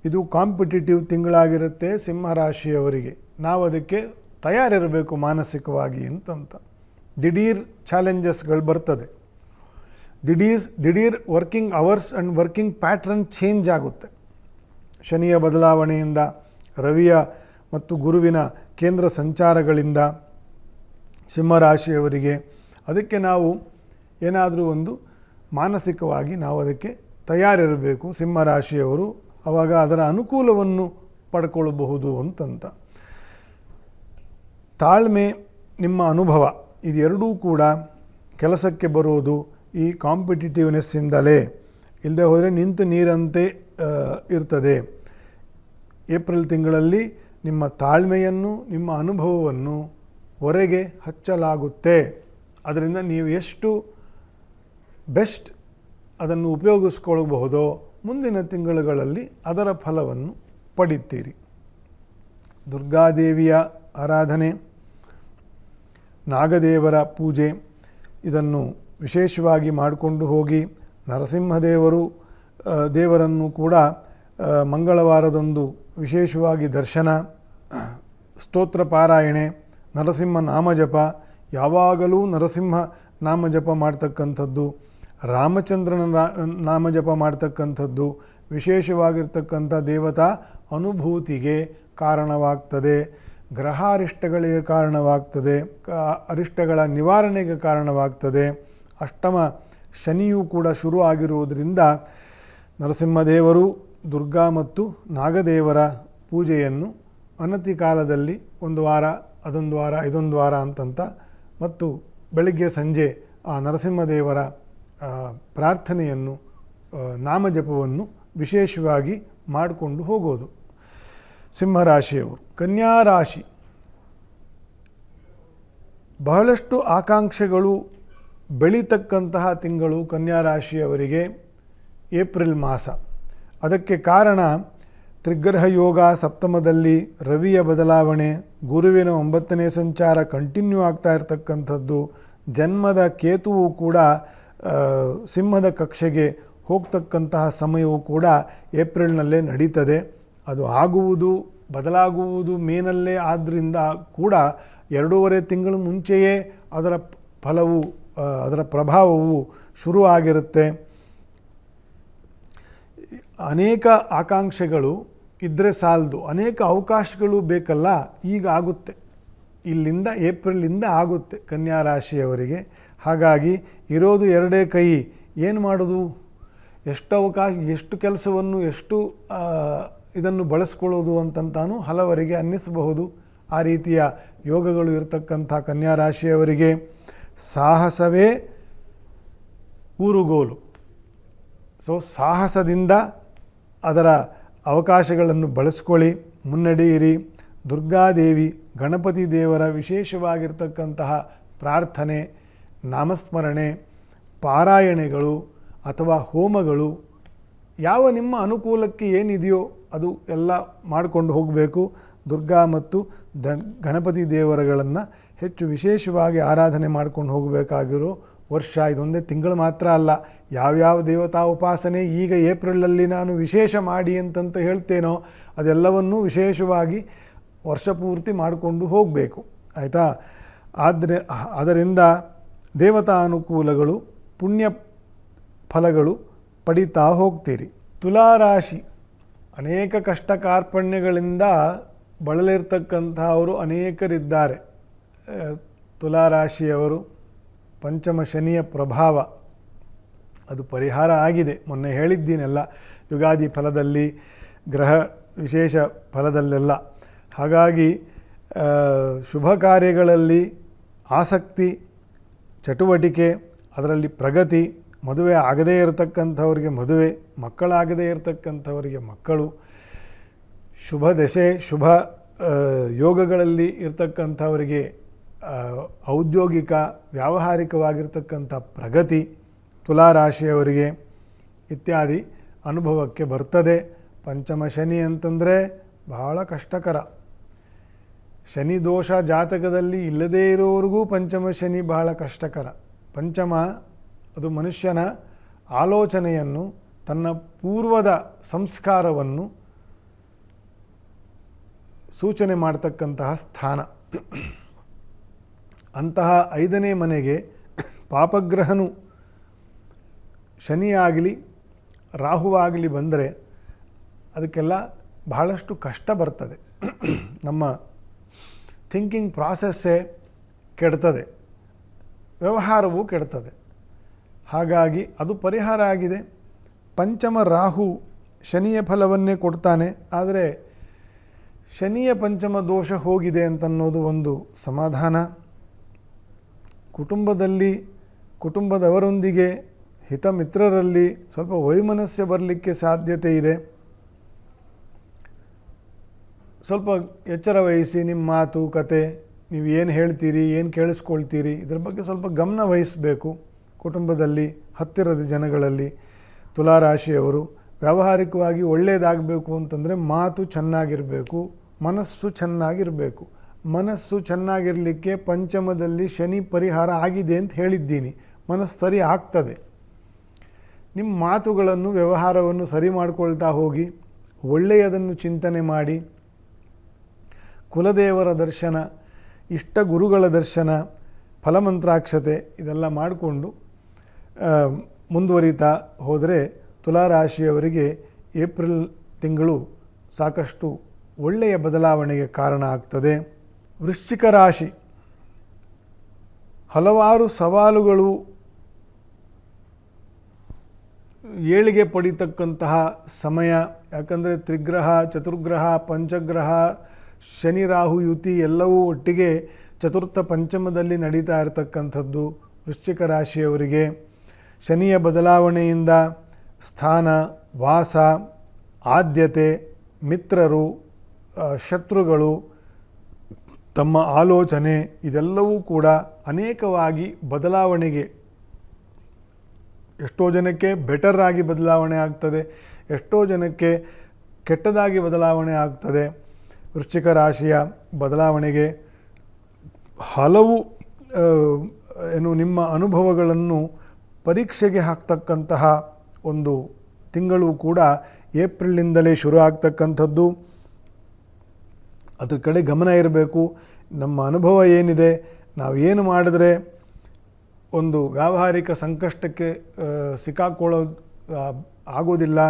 ಇದು ಕಾಂಪಿಟೇಟಿವ್ ತಿಂಗಳಾಗಿರುತ್ತೆ ಸಿಂಹರಾಶಿಯವರಿಗೆ. ನಾವು ಅದಕ್ಕೆ ತಯಾರಿರಬೇಕು ಮಾನಸಿಕವಾಗಿ ಅಂತಂತ. ದಿಢೀರ್ ಚಾಲೆಂಜಸ್ಗಳು ಬರ್ತದೆ. ದಿಢೀರ್ working hours and working pattern change ಆಗುತ್ತೆ. ಶನಿಯ ಬದಲಾವಣೆಯಿಂದ, ರವಿಯ ಮತ್ತು ಗುರುವಿನ ಕೇಂದ್ರ ಸಂಚಾರಗಳಿಂದ ಸಿಂಹರಾಶಿಯವರಿಗೆ. ಅದಕ್ಕೆ ನಾವು ಏನಾದರೂ ಒಂದು ಮಾನಸಿಕವಾಗಿ ನಾವು ಅದಕ್ಕೆ ತಯಾರಿರಬೇಕು ಸಿಂಹರಾಶಿಯವರು. ಆವಾಗ ಅದರ ಅನುಕೂಲವನ್ನು ಪಡ್ಕೊಳ್ಳಬಹುದು ಅಂತಂತ. ತಾಳ್ಮೆ, ನಿಮ್ಮ ಅನುಭವ, ಇದೆರಡೂ ಕೂಡ ಕೆಲಸಕ್ಕೆ ಬರೋದು, ಈ ಕಾಂಪಿಟಿಟಿವ್ನೆಸ್ಸಿಂದಲೇ. ಇಲ್ಲದೆ ಹೋದರೆ ನಿಂತು ನೀರಂತೆ ಇರ್ತದೆ. ಏಪ್ರಿಲ್ ತಿಂಗಳಲ್ಲಿ ನಿಮ್ಮ ತಾಳ್ಮೆಯನ್ನು, ನಿಮ್ಮ ಅನುಭವವನ್ನು ಹೊರಗೆ ಹಚ್ಚಲಾಗುತ್ತೆ. ಅದರಿಂದ ನೀವು ಎಷ್ಟು ಬೆಸ್ಟ್ ಅದನ್ನು ಉಪಯೋಗಿಸ್ಕೊಳ್ಬಹುದೋ ಮುಂದಿನ ತಿಂಗಳುಗಳಲ್ಲಿ ಅದರ ಫಲವನ್ನು ಪಡಿತೀರಿ. ದುರ್ಗಾದೇವಿಯ ಆರಾಧನೆ, ನಾಗದೇವರ ಪೂಜೆ ಇದನ್ನು ವಿಶೇಷವಾಗಿ ಮಾಡಿಕೊಂಡು ಹೋಗಿ. ದೇವರನ್ನು ಕೂಡ ಮಂಗಳವಾರದಂದು ವಿಶೇಷವಾಗಿ ದರ್ಶನ, ಸ್ತೋತ್ರ ಪಾರಾಯಣೆ, ನರಸಿಂಹ ನಾಮಜಪ, ಯಾವಾಗಲೂ ನರಸಿಂಹ ನಾಮಜಪ ಮಾಡ್ತಕ್ಕಂಥದ್ದು, ರಾಮಚಂದ್ರನ ನಾಮಜಪ ಮಾಡ್ತಕ್ಕಂಥದ್ದು ವಿಶೇಷವಾಗಿರ್ತಕ್ಕಂಥ ದೇವತಾ ಅನುಭೂತಿಗೆ ಕಾರಣವಾಗ್ತದೆ. ಗ್ರಹಾರಿಷ್ಟಗಳಿಗೆ ಕಾರಣವಾಗ್ತದೆ, ಅರಿಷ್ಟಗಳ ನಿವಾರಣೆಗೆ ಕಾರಣವಾಗ್ತದೆ. ಅಷ್ಟಮ ಶನಿಯೂ ಕೂಡ ಶುರು ಆಗಿರುವುದರಿಂದ ನರಸಿಂಹದೇವರು, ದುರ್ಗಾ ಮತ್ತು ನಾಗದೇವರ ಪೂಜೆಯನ್ನು ಅನತಿ ಕಾಲದಲ್ಲಿ ಒಂದು ವಾರ, ಅದೊಂದು ವಾರ, ಇದೊಂದು ವಾರ ಅಂತಂತ ಮತ್ತು ಬೆಳಗ್ಗೆ ಸಂಜೆ ಆ ನರಸಿಂಹದೇವರ ಪ್ರಾರ್ಥನೆಯನ್ನು, ನಾಮಜಪವನ್ನು ವಿಶೇಷವಾಗಿ ಮಾಡಿಕೊಂಡು ಹೋಗೋದು. ಸಿಂಹರಾಶಿಯವರು. ಕನ್ಯಾ ರಾಶಿ ಬಹಳಷ್ಟು ಆಕಾಂಕ್ಷೆಗಳು ಬೆಳೀತಕ್ಕಂತಹ ತಿಂಗಳು ಕನ್ಯಾ ರಾಶಿಯವರಿಗೆ ಏಪ್ರಿಲ್ ಮಾಸ. ಅದಕ್ಕೆ ಕಾರಣ ತ್ರಿಗ್ರಹ ಯೋಗ ಸಪ್ತಮದಲ್ಲಿ, ರವಿಯ ಬದಲಾವಣೆ, ಗುರುವಿನ 9ನೇ ಸಂಚಾರ ಕಂಟಿನ್ಯೂ ಆಗ್ತಾ ಇರತಕ್ಕಂಥದ್ದು, ಜನ್ಮದ ಕೇತುವು ಕೂಡ ಸಿಂಹದ ಕಕ್ಷೆಗೆ ಹೋಗ್ತಕ್ಕಂತಹ ಸಮಯವು ಕೂಡ ಏಪ್ರಿಲ್ನಲ್ಲೇ ನಡೀತದೆ. ಅದು ಆಗುವುದು, ಬದಲಾಗುವುದು ಮೇನಲ್ಲೇ. ಆದ್ದರಿಂದ ಕೂಡ 2.5 ತಿಂಗಳು ಮುಂಚೆಯೇ ಅದರ ಫಲವು, ಅದರ ಪ್ರಭಾವವು ಶುರುವಾಗಿರುತ್ತೆ. ಅನೇಕ ಆಕಾಂಕ್ಷೆಗಳು ಇದ್ದರೆ ಸಾಲದು, ಅನೇಕ ಅವಕಾಶಗಳು ಬೇಕಲ್ಲ. ಈಗ ಆಗುತ್ತೆ, ಇಲ್ಲಿಂದ ಏಪ್ರಿಲಿಂದ ಆಗುತ್ತೆ ಕನ್ಯಾ ರಾಶಿಯವರಿಗೆ. ಹಾಗಾಗಿ ಇರೋದು 2 ಕೈ, ಏನು ಮಾಡೋದು, ಎಷ್ಟು ಅವಕಾಶ, ಎಷ್ಟು ಕೆಲಸವನ್ನು, ಎಷ್ಟು ಇದನ್ನು ಬಳಸ್ಕೊಳ್ಳೋದು ಅಂತಂತಾನು ಹಲವರಿಗೆ ಅನ್ನಿಸಬಹುದು. ಆ ರೀತಿಯ ಯೋಗಗಳು ಇರತಕ್ಕಂಥ ಕನ್ಯಾ ರಾಶಿಯವರಿಗೆ ಸಾಹಸವೇ ಊರುಗೋಲು. ಸಾಹಸದಿಂದ ಅದರ ಅವಕಾಶಗಳನ್ನು ಬಳಸ್ಕೊಳ್ಳಿ, ಮುನ್ನಡೆಯಿರಿ. ದುರ್ಗಾದೇವಿ, ಗಣಪತಿ ದೇವರ ವಿಶೇಷವಾಗಿರ್ತಕ್ಕಂತಹ ಪ್ರಾರ್ಥನೆ, ನಾಮಸ್ಮರಣೆ, ಪಾರಾಯಣೆಗಳು ಅಥವಾ ಹೋಮಗಳು, ಯಾವ ನಿಮ್ಮ ಅನುಕೂಲಕ್ಕೆ ಏನಿದೆಯೋ ಅದು ಎಲ್ಲ ಮಾಡಿಕೊಂಡು ಹೋಗಬೇಕು. ದುರ್ಗಾ ಮತ್ತು ಗಣಪತಿ ದೇವರುಗಳನ್ನು ಹೆಚ್ಚು ವಿಶೇಷವಾಗಿ ಆರಾಧನೆ ಮಾಡ್ಕೊಂಡು ಹೋಗಬೇಕಾಗಿರೋ ವರ್ಷ. ಇದೊಂದೇ ತಿಂಗಳು ಮಾತ್ರ ಅಲ್ಲ, ಯಾವ್ಯಾವ ದೇವತಾ ಉಪಾಸನೆ ಈಗ ಏಪ್ರಿಲಲ್ಲಿ ನಾನು ವಿಶೇಷ ಮಾಡಿ ಅಂತಂತ ಹೇಳ್ತೇನೋ ಅದೆಲ್ಲವನ್ನೂ ವಿಶೇಷವಾಗಿ ವರ್ಷ ಪೂರ್ತಿ ಮಾಡಿಕೊಂಡು ಹೋಗಬೇಕು, ಆಯಿತಾ. ಅದರಿಂದ ದೇವತಾ ಅನುಕೂಲಗಳು, ಪುಣ್ಯ ಫಲಗಳು ಪಡಿತಾ ಹೋಗ್ತೀರಿ. ತುಲಾರಾಶಿ ಅನೇಕ ಕಷ್ಟ ಕಾರ್ಪಣ್ಯಗಳಿಂದ ಬಳಲಿರ್ತಕ್ಕಂಥವರು ಅನೇಕರಿದ್ದಾರೆ. ತುಲಾರಾಶಿಯವರು ಪಂಚಮ ಶನಿಯ ಪ್ರಭಾವ ಅದು ಪರಿಹಾರ ಆಗಿದೆ. ಮೊನ್ನೆ ಹೇಳಿದ್ದೀನೆಲ್ಲ, ಯುಗಾದಿ ಫಲದಲ್ಲಿ, ಗ್ರಹ ವಿಶೇಷ ಫಲದಲ್ಲೆಲ್ಲ. ಹಾಗಾಗಿ ಶುಭ ಕಾರ್ಯಗಳಲ್ಲಿ ಆಸಕ್ತಿ, ಚಟುವಟಿಕೆ, ಅದರಲ್ಲಿ ಪ್ರಗತಿ, ಮದುವೆ ಆಗದೇ ಇರತಕ್ಕಂಥವ್ರಿಗೆ ಮದುವೆ, ಮಕ್ಕಳಾಗದೇ ಇರತಕ್ಕಂಥವರಿಗೆ ಮಕ್ಕಳು, ಶುಭ ದಶೆ, ಶುಭ ಯೋಗಗಳಲ್ಲಿ ಇರತಕ್ಕಂಥವರಿಗೆ ಔದ್ಯೋಗಿಕ, ವ್ಯಾವಹಾರಿಕವಾಗಿರ್ತಕ್ಕಂಥ ಪ್ರಗತಿ ತುಲಾರಾಶಿಯವರಿಗೆ ಇತ್ಯಾದಿ ಅನುಭವಕ್ಕೆ ಬರ್ತದೆ. ಪಂಚಮ ಶನಿ ಅಂತಂದರೆ ಬಹಳ ಕಷ್ಟಕರ. ಶನಿ ದೋಷ ಜಾತಕದಲ್ಲಿ ಇಲ್ಲದೇ ಇರೋರಿಗೂ ಪಂಚಮ ಶನಿ ಬಹಳ ಕಷ್ಟಕರ. ಪಂಚಮ ಅದು ಮನುಷ್ಯನ ಆಲೋಚನೆಯನ್ನು, ತನ್ನ ಪೂರ್ವದ ಸಂಸ್ಕಾರವನ್ನು ಸೂಚನೆ ಮಾಡತಕ್ಕಂತಹ ಸ್ಥಾನ. ಅಂತಹ 5ನೇ ಮನೆಗೆ ಪಾಪಗ್ರಹನು ಶನಿಯಾಗಲಿ ರಾಹುವಾಗಲಿ ಬಂದರೆ ಅದಕ್ಕೆಲ್ಲ ಬಹಳಷ್ಟು ಕಷ್ಟ ಬರ್ತದೆ. ನಮ್ಮ ಥಿಂಕಿಂಗ್ ಪ್ರಾಸೆಸ್ಸೇ ಕೆಡ್ತದೆ, ವ್ಯವಹಾರವೂ ಕೆಡ್ತದೆ. ಹಾಗಾಗಿ ಅದು ಪರಿಹಾರ ಆಗಿದೆ. ಪಂಚಮ ರಾಹು ಶನಿಯ ಫಲವನ್ನೇ ಕೊಡ್ತಾನೆ. ಆದರೆ ಶನಿಯ ಪಂಚಮ ದೋಷ ಹೋಗಿದೆ ಅಂತನ್ನೋದು ಒಂದು ಸಮಾಧಾನ. ಕುಟುಂಬದಲ್ಲಿ ಕುಟುಂಬದವರೊಂದಿಗೆ ಹಿತಮಿತ್ರರಲ್ಲಿ ಸ್ವಲ್ಪ ವೈಮನಸ್ಯ ಬರಲಿಕ್ಕೆ ಸಾಧ್ಯತೆ ಇದೆ. ಸ್ವಲ್ಪ ಎಚ್ಚರ ವಹಿಸಿ ನಿಮ್ಮ ಮಾತು ಕತೆ, ನೀವು ಏನು ಹೇಳ್ತೀರಿ, ಏನು ಕೇಳಿಸ್ಕೊಳ್ತೀರಿ, ಇದರ ಬಗ್ಗೆ ಸ್ವಲ್ಪ ಗಮನ ವಹಿಸಬೇಕು. ಕುಟುಂಬದಲ್ಲಿ ಹತ್ತಿರದ ಜನಗಳಲ್ಲಿ ತುಲಾರಾಶಿಯವರು ವ್ಯಾವಹಾರಿಕವಾಗಿ ಒಳ್ಳೆಯದಾಗಬೇಕು ಅಂತಂದರೆ ಮಾತು ಚೆನ್ನಾಗಿರಬೇಕು, ಮನಸ್ಸು ಚೆನ್ನಾಗಿರಬೇಕು. ಮನಸ್ಸು ಚೆನ್ನಾಗಿರಲಿಕ್ಕೆ ಪಂಚಮದಲ್ಲಿ ಶನಿ ಪರಿಹಾರ ಆಗಿದೆ ಅಂತ ಹೇಳಿದ್ದೀನಿ. ಮನಸ್ಸು ಸರಿ ಆಗ್ತದೆ. ನಿಮ್ಮ ಮಾತುಗಳನ್ನು ವ್ಯವಹಾರವನ್ನು ಸರಿ ಮಾಡಿಕೊಳ್ತಾ ಹೋಗಿ, ಒಳ್ಳೆಯದನ್ನು ಚಿಂತನೆ ಮಾಡಿ, ಕುಲದೇವರ ದರ್ಶನ, ಇಷ್ಟ ಗುರುಗಳ ದರ್ಶನ, ಫಲಮಂತ್ರಾಕ್ಷತೆ ಇದೆಲ್ಲ ಮಾಡಿಕೊಂಡು ಮುಂದುವರಿತಾ ಹೋದರೆ ತುಲಾರಾಶಿಯವರಿಗೆ ಏಪ್ರಿಲ್ ತಿಂಗಳು ಸಾಕಷ್ಟು ಒಳ್ಳೆಯ ಬದಲಾವಣೆಗೆ ಕಾರಣ ಆಗ್ತದೆ. ವೃಶ್ಚಿಕ ರಾಶಿ ಹಲವಾರು ಸವಾಲುಗಳು ಏಳಿಗೆ ಪಡಿತಕ್ಕಂತಹ ಸಮಯ. ಯಾಕಂದರೆ ತ್ರಿಗ್ರಹ, ಚತುರ್ಗ್ರಹ, ಪಂಚಗ್ರಹ, ಶನಿ ರಾಹು ಯುತಿ ಎಲ್ಲವೂ ಒಟ್ಟಿಗೆ ಚತುರ್ಥ ಪಂಚಮದಲ್ಲಿ ನಡೀತಾ ಇರತಕ್ಕಂಥದ್ದು. ವೃಶ್ಚಿಕ ರಾಶಿಯವರಿಗೆ ಶನಿಯ ಬದಲಾವಣೆಯಿಂದ ಸ್ಥಾನ, ವಾಸ, ಆದ್ಯತೆ, ಮಿತ್ರರು, ಶತ್ರುಗಳು, ತಮ್ಮ ಆಲೋಚನೆ ಇದೆಲ್ಲವೂ ಕೂಡ ಅನೇಕವಾಗಿ ಬದಲಾವಣೆಗೆ, ಎಷ್ಟೋ ಜನಕ್ಕೆ ಬೆಟರ್ ಆಗಿ ಬದಲಾವಣೆ ಆಗ್ತದೆ, ಎಷ್ಟೋ ಜನಕ್ಕೆ ಕೆಟ್ಟದಾಗಿ ಬದಲಾವಣೆ ಆಗ್ತದೆ. ವೃಶ್ಚಿಕ ರಾಶಿಯ ಬದಲಾವಣೆಗೆ ಹಲವು ನಿಮ್ಮ ಅನುಭವಗಳನ್ನು ಪರೀಕ್ಷೆಗೆ ಹಾಕ್ತಕ್ಕಂತಹ ಒಂದು ತಿಂಗಳು ಕೂಡ ಏಪ್ರಿಲಿಂದಲೇ ಶುರು ಆಗ್ತಕ್ಕಂಥದ್ದು. ಅದ್ರ ಕಡೆ ಗಮನ ಇರಬೇಕು. ನಮ್ಮ ಅನುಭವ ಏನಿದೆ, ನಾವು ಏನು ಮಾಡಿದ್ರೆ ಒಂದು ವ್ಯಾವಹಾರಿಕ ಸಂಕಷ್ಟಕ್ಕೆ ಸಿಕ್ಕಾಕೊಳ್ಳೋದು ಆಗೋದಿಲ್ಲ,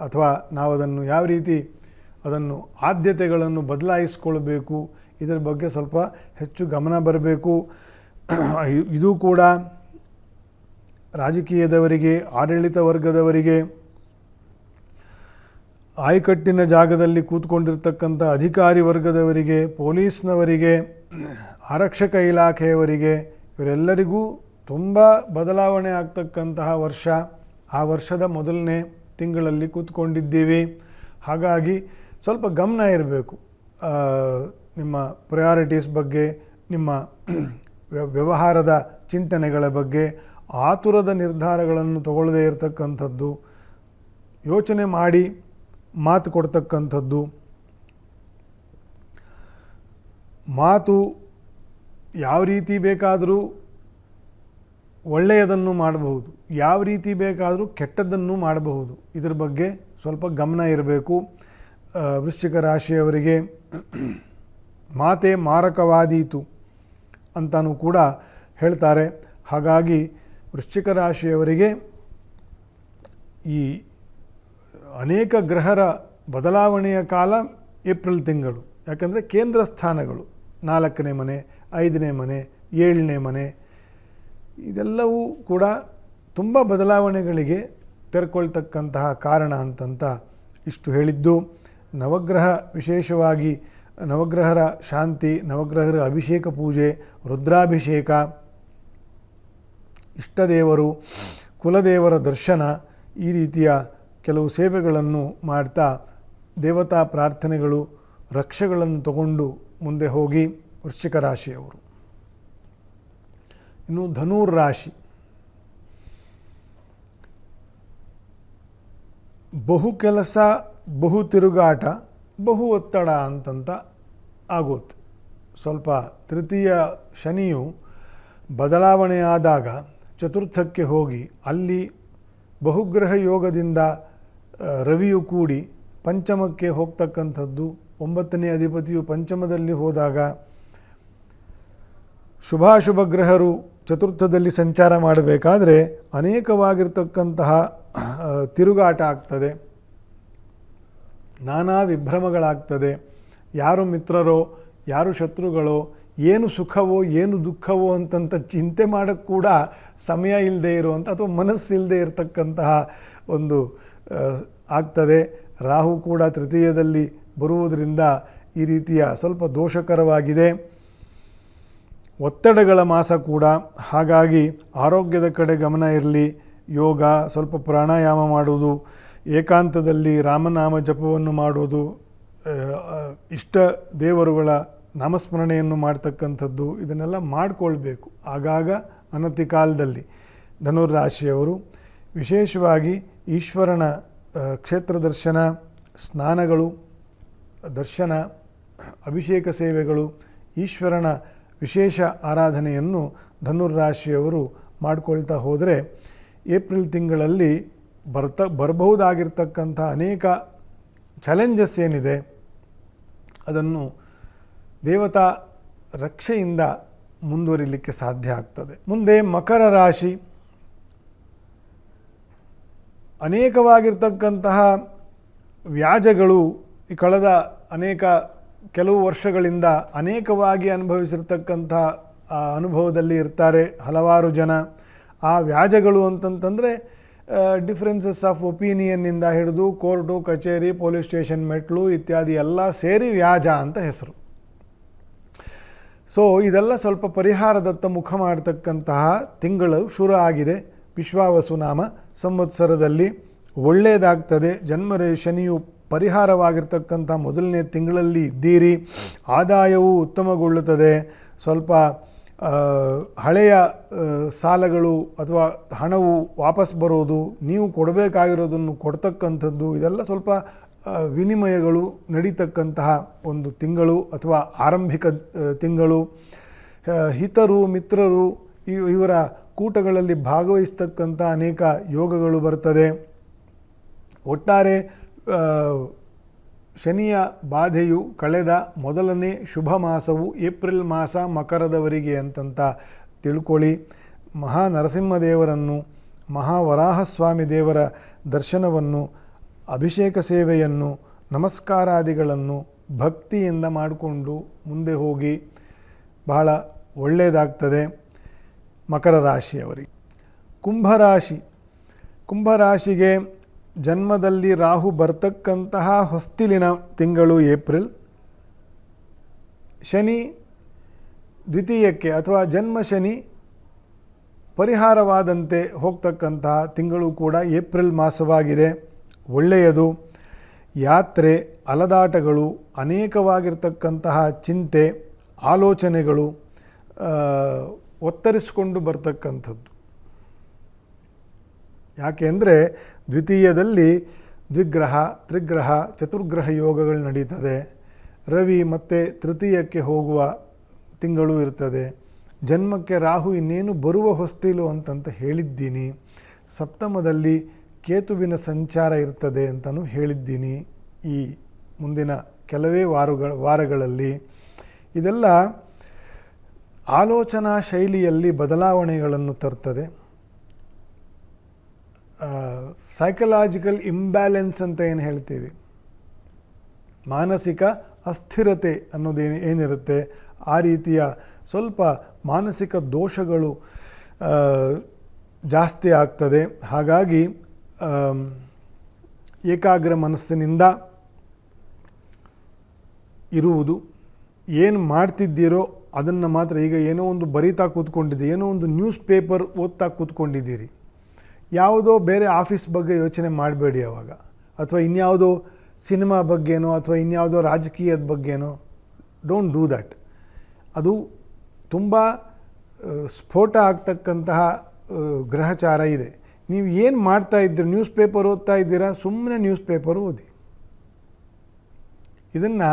ಅಥವಾ ನಾವು ಅದನ್ನು ಯಾವ ರೀತಿ ಅದನ್ನು ಆದ್ಯತೆಗಳನ್ನು ಬದಲಾಯಿಸ್ಕೊಳ್ಬೇಕು, ಇದರ ಬಗ್ಗೆ ಸ್ವಲ್ಪ ಹೆಚ್ಚು ಗಮನ ಬರಬೇಕು. ಇದು ಕೂಡ ರಾಜಕೀಯದವರಿಗೆ, ಆಡಳಿತ ವರ್ಗದವರಿಗೆ, ಆಯಕಟ್ಟಿನ ಜಾಗದಲ್ಲಿ ಕೂತ್ಕೊಂಡಿರ್ತಕ್ಕಂಥ ಅಧಿಕಾರಿ ವರ್ಗದವರಿಗೆ, ಪೊಲೀಸ್ನವರಿಗೆ, ಆರಕ್ಷಕ ಇಲಾಖೆಯವರಿಗೆ, ಇವರೆಲ್ಲರಿಗೂ ತುಂಬ ಬದಲಾವಣೆ ಆಗ್ತಕ್ಕಂತಹ ವರ್ಷ. ಆ ವರ್ಷದ ಮೊದಲನೇ ತಿಂಗಳಲ್ಲಿ ಕೂತ್ಕೊಂಡಿದ್ದೀವಿ. ಹಾಗಾಗಿ ಸ್ವಲ್ಪ ಗಮನ ಇರಬೇಕು. ನಿಮ್ಮ ಪ್ರಯಾರಿಟೀಸ್ ಬಗ್ಗೆ, ನಿಮ್ಮ ವ್ಯವಹಾರದ ಚಿಂತನೆಗಳ ಬಗ್ಗೆ, ಆತುರದ ನಿರ್ಧಾರಗಳನ್ನು ತಗೊಳ್ಳದೇ ಇರತಕ್ಕಂಥದ್ದು, ಯೋಚನೆ ಮಾಡಿ ಮಾತು ಕೊಡ್ತಕ್ಕಂಥದ್ದು. ಮಾತು ಯಾವ ರೀತಿ ಬೇಕಾದರೂ ಒಳ್ಳೆಯದನ್ನು ಮಾಡಬಹುದು, ಯಾವ ರೀತಿ ಬೇಕಾದರೂ ಕೆಟ್ಟದ್ದನ್ನು ಮಾಡಬಹುದು. ಇದರ ಬಗ್ಗೆ ಸ್ವಲ್ಪ ಗಮನ ಇರಬೇಕು. ವೃಶ್ಚಿಕ ರಾಶಿಯವರಿಗೆ ಮಾತೆ ಮಾರಕವಾದೀತು ಅಂತಲೂ ಕೂಡ ಹೇಳ್ತಾರೆ. ಹಾಗಾಗಿ ವೃಶ್ಚಿಕ ರಾಶಿಯವರಿಗೆ ಈ ಅನೇಕ ಗ್ರಹರ ಬದಲಾವಣೆಯ ಕಾಲ ಏಪ್ರಿಲ್ ತಿಂಗಳು. ಯಾಕಂದರೆ ಕೇಂದ್ರ ಸ್ಥಾನಗಳು 4ನೇ ಮನೆ, 5ನೇ ಮನೆ, 7ನೇ ಮನೆ ಇದೆಲ್ಲವೂ ಕೂಡ ತುಂಬ ಬದಲಾವಣೆಗಳಿಗೆ ತೆರ್ಕೊಳ್ತಕ್ಕಂತಹ ಕಾರಣ ಅಂತಂತ ಇಷ್ಟು ಹೇಳಿದ್ದು. ನವಗ್ರಹ, ವಿಶೇಷವಾಗಿ ನವಗ್ರಹರ ಶಾಂತಿ, ನವಗ್ರಹರ ಅಭಿಷೇಕ ಪೂಜೆ, ರುದ್ರಾಭಿಷೇಕ, ಇಷ್ಟದೇವರು, ಕುಲದೇವರ ದರ್ಶನ, ಈ ರೀತಿಯ ಕೆಲವು ಸೇವೆಗಳನ್ನು ಮಾಡ್ತಾ ದೇವತಾ ಪ್ರಾರ್ಥನೆಗಳು, ರಕ್ಷೆಗಳನ್ನು ತಗೊಂಡು ಮುಂದೆ ಹೋಗಿ ವೃಶ್ಚಿಕ ರಾಶಿಯವರು. ಇನ್ನು ಧನುರ್ ರಾಶಿ, ಬಹು ಕೆಲಸ, ಬಹು ತಿರುಗಾಟ, ಬಹು ಒತ್ತಡ ಅಂತಂತ ಆಗೋದು. ಸ್ವಲ್ಪ ತೃತೀಯ ಶನಿಯು ಬದಲಾವಣೆಯಾದಾಗ ಚತುರ್ಥಕ್ಕೆ ಹೋಗಿ ಅಲ್ಲಿ ಬಹುಗ್ರಹ ಯೋಗದಿಂದ ರವಿಯು ಕೂಡಿ ಪಂಚಮಕ್ಕೆ ಹೋಗ್ತಕ್ಕಂಥದ್ದು. 9ನೇ ಅಧಿಪತಿಯು ಪಂಚಮದಲ್ಲಿ ಹೋದಾಗ ಶುಭಾಶುಭ ಗ್ರಹರು ಚತುರ್ಥದಲ್ಲಿ ಸಂಚಾರ ಮಾಡಬೇಕಾದ್ರೆ ಅನೇಕವಾಗಿರ್ತಕ್ಕಂತಹ ತಿರುಗಾಟ ಆಗ್ತದೆ, ನಾನಾ ವಿಭ್ರಮಗಳಾಗ್ತದೆ. ಯಾರು ಮಿತ್ರರೋ, ಯಾರು ಶತ್ರುಗಳೋ, ಏನು ಸುಖವೋ ಏನು ದುಃಖವೋ ಅಂತಂತ ಚಿಂತೆ ಮಾಡೋಕ್ಕೆ ಕೂಡ ಸಮಯ ಇಲ್ಲದೆ ಇರುವಂಥ ಅಥವಾ ಮನಸ್ಸಿಲ್ಲದೆ ಇರತಕ್ಕಂತಹ ಒಂದು ಆಗ್ತದೆ. ರಾಹು ಕೂಡ ತೃತೀಯದಲ್ಲಿ ಬರುವುದರಿಂದ ಈ ರೀತಿಯ ಸ್ವಲ್ಪ ದೋಷಕರವಾಗಿದೆ. ಒತ್ತಡಗಳ ಮಾಸ ಕೂಡ. ಹಾಗಾಗಿ ಆರೋಗ್ಯದ ಕಡೆ ಗಮನ ಇರಲಿ. ಯೋಗ, ಸ್ವಲ್ಪ ಪ್ರಾಣಾಯಾಮ ಮಾಡುವುದು, ಏಕಾಂತದಲ್ಲಿ ರಾಮನಾಮ ಜಪವನ್ನು ಮಾಡುವುದು, ಇಷ್ಟ ದೇವರುಗಳ ನಾಮಸ್ಮರಣೆಯನ್ನು ಮಾಡ್ತಕ್ಕಂಥದ್ದು, ಇದನ್ನೆಲ್ಲ ಮಾಡಿಕೊಳ್ಬೇಕು ಆಗಾಗ ಅನತಿ ಕಾಲದಲ್ಲಿ. ಧನುರ್ರಾಶಿಯವರು ವಿಶೇಷವಾಗಿ ಈಶ್ವರನ ಕ್ಷೇತ್ರ ದರ್ಶನ, ಸ್ನಾನಗಳು, ದರ್ಶನ, ಅಭಿಷೇಕ ಸೇವೆಗಳು, ಈಶ್ವರನ ವಿಶೇಷ ಆರಾಧನೆಯನ್ನು ಧನುರ್ರಾಶಿಯವರು ಮಾಡಿಕೊಳ್ತಾ ಹೋದರೆ ಏಪ್ರಿಲ್ ತಿಂಗಳಲ್ಲಿ ಬರಬಹುದಾಗಿರ್ತಕ್ಕಂಥ ಅನೇಕ ಚಾಲೆಂಜಸ್ ಏನಿದೆ ಅದನ್ನು ದೇವತಾ ರಕ್ಷೆಯಿಂದ ಮುಂದುವರಿಲಿಕ್ಕೆ ಸಾಧ್ಯ ಆಗ್ತದೆ. ಮುಂದೆ ಮಕರ ರಾಶಿ, ಅನೇಕವಾಗಿರ್ತಕ್ಕಂತಹ ವ್ಯಾಜಗಳು ಈ ಕಳೆದ ಕೆಲವು ವರ್ಷಗಳಿಂದ ಅನೇಕವಾಗಿ ಅನುಭವಿಸಿರ್ತಕ್ಕಂಥ ಅನುಭವದಲ್ಲಿ ಇರ್ತಾರೆ ಹಲವಾರು ಜನ. ಆ ವ್ಯಾಜಗಳು ಅಂತಂತಂದರೆ ಡಿಫ್ರೆನ್ಸಸ್ ಆಫ್ ಒಪಿನಿಯನ್ನಿಂದ ಹಿಡಿದು ಕೋರ್ಟು, ಕಚೇರಿ, ಪೊಲೀಸ್ ಸ್ಟೇಷನ್ ಮೆಟ್ಲು ಇತ್ಯಾದಿ ಎಲ್ಲ ಸೇರಿ ವ್ಯಾಜ ಅಂತ ಹೆಸರು. ಸೊ ಇದೆಲ್ಲ ಸ್ವಲ್ಪ ಪರಿಹಾರದತ್ತ ಮುಖ ಮಾಡತಕ್ಕಂತಹ ತಿಂಗಳು ಶುರು ಆಗಿದೆ. ವಿಶ್ವಾವಸು ನಾಮ ಸಂವತ್ಸರದಲ್ಲಿ ಒಳ್ಳೆಯದಾಗ್ತದೆ. ಜನ್ಮರೇ ಶನಿಯು ಪರಿಹಾರವಾಗಿರ್ತಕ್ಕಂಥ ಮೊದಲನೇ ತಿಂಗಳಲ್ಲಿ ಇದ್ದೀರಿ. ಆದಾಯವು ಉತ್ತಮಗೊಳ್ಳುತ್ತದೆ. ಸ್ವಲ್ಪ ಹಳೆಯ ಸಾಲಗಳು ಅಥವಾ ಹಣವು ವಾಪಸ್ ಬರೋದು, ನೀವು ಕೊಡಬೇಕಾಗಿರೋದನ್ನು ಕೊಡ್ತಕ್ಕಂಥದ್ದು, ಇದೆಲ್ಲ ಸ್ವಲ್ಪ ವಿನಿಮಯಗಳು ನಡೀತಕ್ಕಂತಹ ಒಂದು ತಿಂಗಳು ಅಥವಾ ಆರಂಭಿಕ ತಿಂಗಳು. ಹಿತರು, ಮಿತ್ರರು ಇವರ ಕೂಟಗಳಲ್ಲಿ ಭಾಗವಹಿಸ್ತಕ್ಕಂಥ ಅನೇಕ ಯೋಗಗಳು ಬರ್ತದೆ. ಒಟ್ಟಾರೆ ಶನಿಯ ಬಾಧೆಯು ಕಳೆದ ಮೊದಲನೇ ಶುಭ ಮಾಸವು ಏಪ್ರಿಲ್ ಮಾಸ ಮಕರದವರಿಗೆ ಅಂತಂತ ತಿಳ್ಕೊಳ್ಳಿ. ಮಹಾ ನರಸಿಂಹದೇವರನ್ನು, ಮಹಾವರಾಹಸ್ವಾಮಿ ದೇವರ ದರ್ಶನವನ್ನು, ಅಭಿಷೇಕ ಸೇವೆಯನ್ನು, ನಮಸ್ಕಾರಾದಿಗಳನ್ನು ಭಕ್ತಿಯಿಂದ ಮಾಡಿಕೊಂಡು ಮುಂದೆ ಹೋಗಿ ಬಹಳ ಒಳ್ಳೆಯದಾಗ್ತದೆ ಮಕರ ರಾಶಿಯವರಿಗೆ. ಕುಂಭರಾಶಿಗೆ ಜನ್ಮದಲ್ಲಿ ರಾಹು ಬರ್ತಕ್ಕಂತಹ ಹೊಸ್ತಿಲಿನ ತಿಂಗಳು ಏಪ್ರಿಲ್. ಶನಿ ದ್ವಿತೀಯಕ್ಕೆ ಅಥವಾ ಜನ್ಮ ಶನಿ ಪರಿಹಾರವಾದಂತೆ ಹೋಗ್ತಕ್ಕಂತಹ ತಿಂಗಳು ಕೂಡ ಏಪ್ರಿಲ್ ಮಾಸವಾಗಿದೆ. ಒಳ್ಳೆಯದು. ಯಾತ್ರೆ, ಅಲದಾಟಗಳು, ಅನೇಕವಾಗಿರ್ತಕ್ಕಂತಹ ಚಿಂತೆ, ಆಲೋಚನೆಗಳು ಒತ್ತರಿಸಿಕೊಂಡು ಬರ್ತಕ್ಕಂಥದ್ದು. ಯಾಕೆಂದರೆ ದ್ವಿತೀಯದಲ್ಲಿ ದ್ವಿಗ್ರಹ, ತ್ರಿಗ್ರಹ, ಚತುರ್ಗ್ರಹ ಯೋಗಗಳು ನಡೀತದೆ. ರವಿ ಮತ್ತು ತೃತೀಯಕ್ಕೆ ಹೋಗುವ ತಿಂಗಳು ಇರ್ತದೆ. ಜನ್ಮಕ್ಕೆ ರಾಹು ಇನ್ನೇನು ಬರುವ ಹೊಸ್ತಿಲು ಅಂತಂತ ಹೇಳಿದ್ದೀನಿ. ಸಪ್ತಮದಲ್ಲಿ ಕೇತುವಿನ ಸಂಚಾರ ಇರ್ತದೆ ಅಂತಲೂ ಹೇಳಿದ್ದೀನಿ ಈ ಮುಂದಿನ ಕೆಲವೇ ವಾರಗಳಲ್ಲಿ. ಇದೆಲ್ಲ ಆಲೋಚನಾ ಶೈಲಿಯಲ್ಲಿ ಬದಲಾವಣೆಗಳನ್ನು ತರ್ತದೆ. ಸೈಕಲಾಜಿಕಲ್ ಇಂಬ್ಯಾಲೆನ್ಸ್ ಅಂತ ಏನು ಹೇಳ್ತೀವಿ, ಮಾನಸಿಕ ಅಸ್ಥಿರತೆ ಅನ್ನೋದು ಏನಿರುತ್ತೆ ಆ ರೀತಿಯ ಸ್ವಲ್ಪ ಮಾನಸಿಕ ದೋಷಗಳು ಜಾಸ್ತಿ ಆಗ್ತದೆ. ಹಾಗಾಗಿ ಏಕಾಗ್ರ ಮನಸ್ಸಿನಿಂದ ಇರುವುದು, ಏನು ಮಾಡ್ತಿದ್ದೀರೋ ಅದನ್ನು ಮಾತ್ರ. ಈಗ ಏನೋ ಒಂದು ಬರೀತಾ ಕೂತ್ಕೊಂಡಿದ್ದೀರಿ, ಏನೋ ಒಂದು ನ್ಯೂಸ್ ಪೇಪರ್ ಓದ್ತಾ ಕೂತ್ಕೊಂಡಿದ್ದೀರಿ, ಯಾವುದೋ ಬೇರೆ ಆಫೀಸ್ ಬಗ್ಗೆ ಯೋಚನೆ ಮಾಡಬೇಡಿ ಆವಾಗ, ಅಥವಾ ಇನ್ಯಾವುದೋ ಸಿನಿಮಾ ಬಗ್ಗೆನೋ ಅಥವಾ ಇನ್ಯಾವುದೋ ರಾಜಕೀಯದ ಬಗ್ಗೆನೋ. Don't do that. ಅದು ತುಂಬ ಸ್ಫೋಟ ಆಗ್ತಕ್ಕಂತಹ ಗ್ರಹಚಾರ ಇದೆ. ನೀವು ಏನು ಮಾಡ್ತಾ ಇದ್ದೀರಿ, ನ್ಯೂಸ್ ಪೇಪರ್ ಓದ್ತಾ ಇದ್ದೀರಾ, ಸುಮ್ಮನೆ ನ್ಯೂಸ್ ಪೇಪರ್ ಓದಿ. ಇದನ್ನು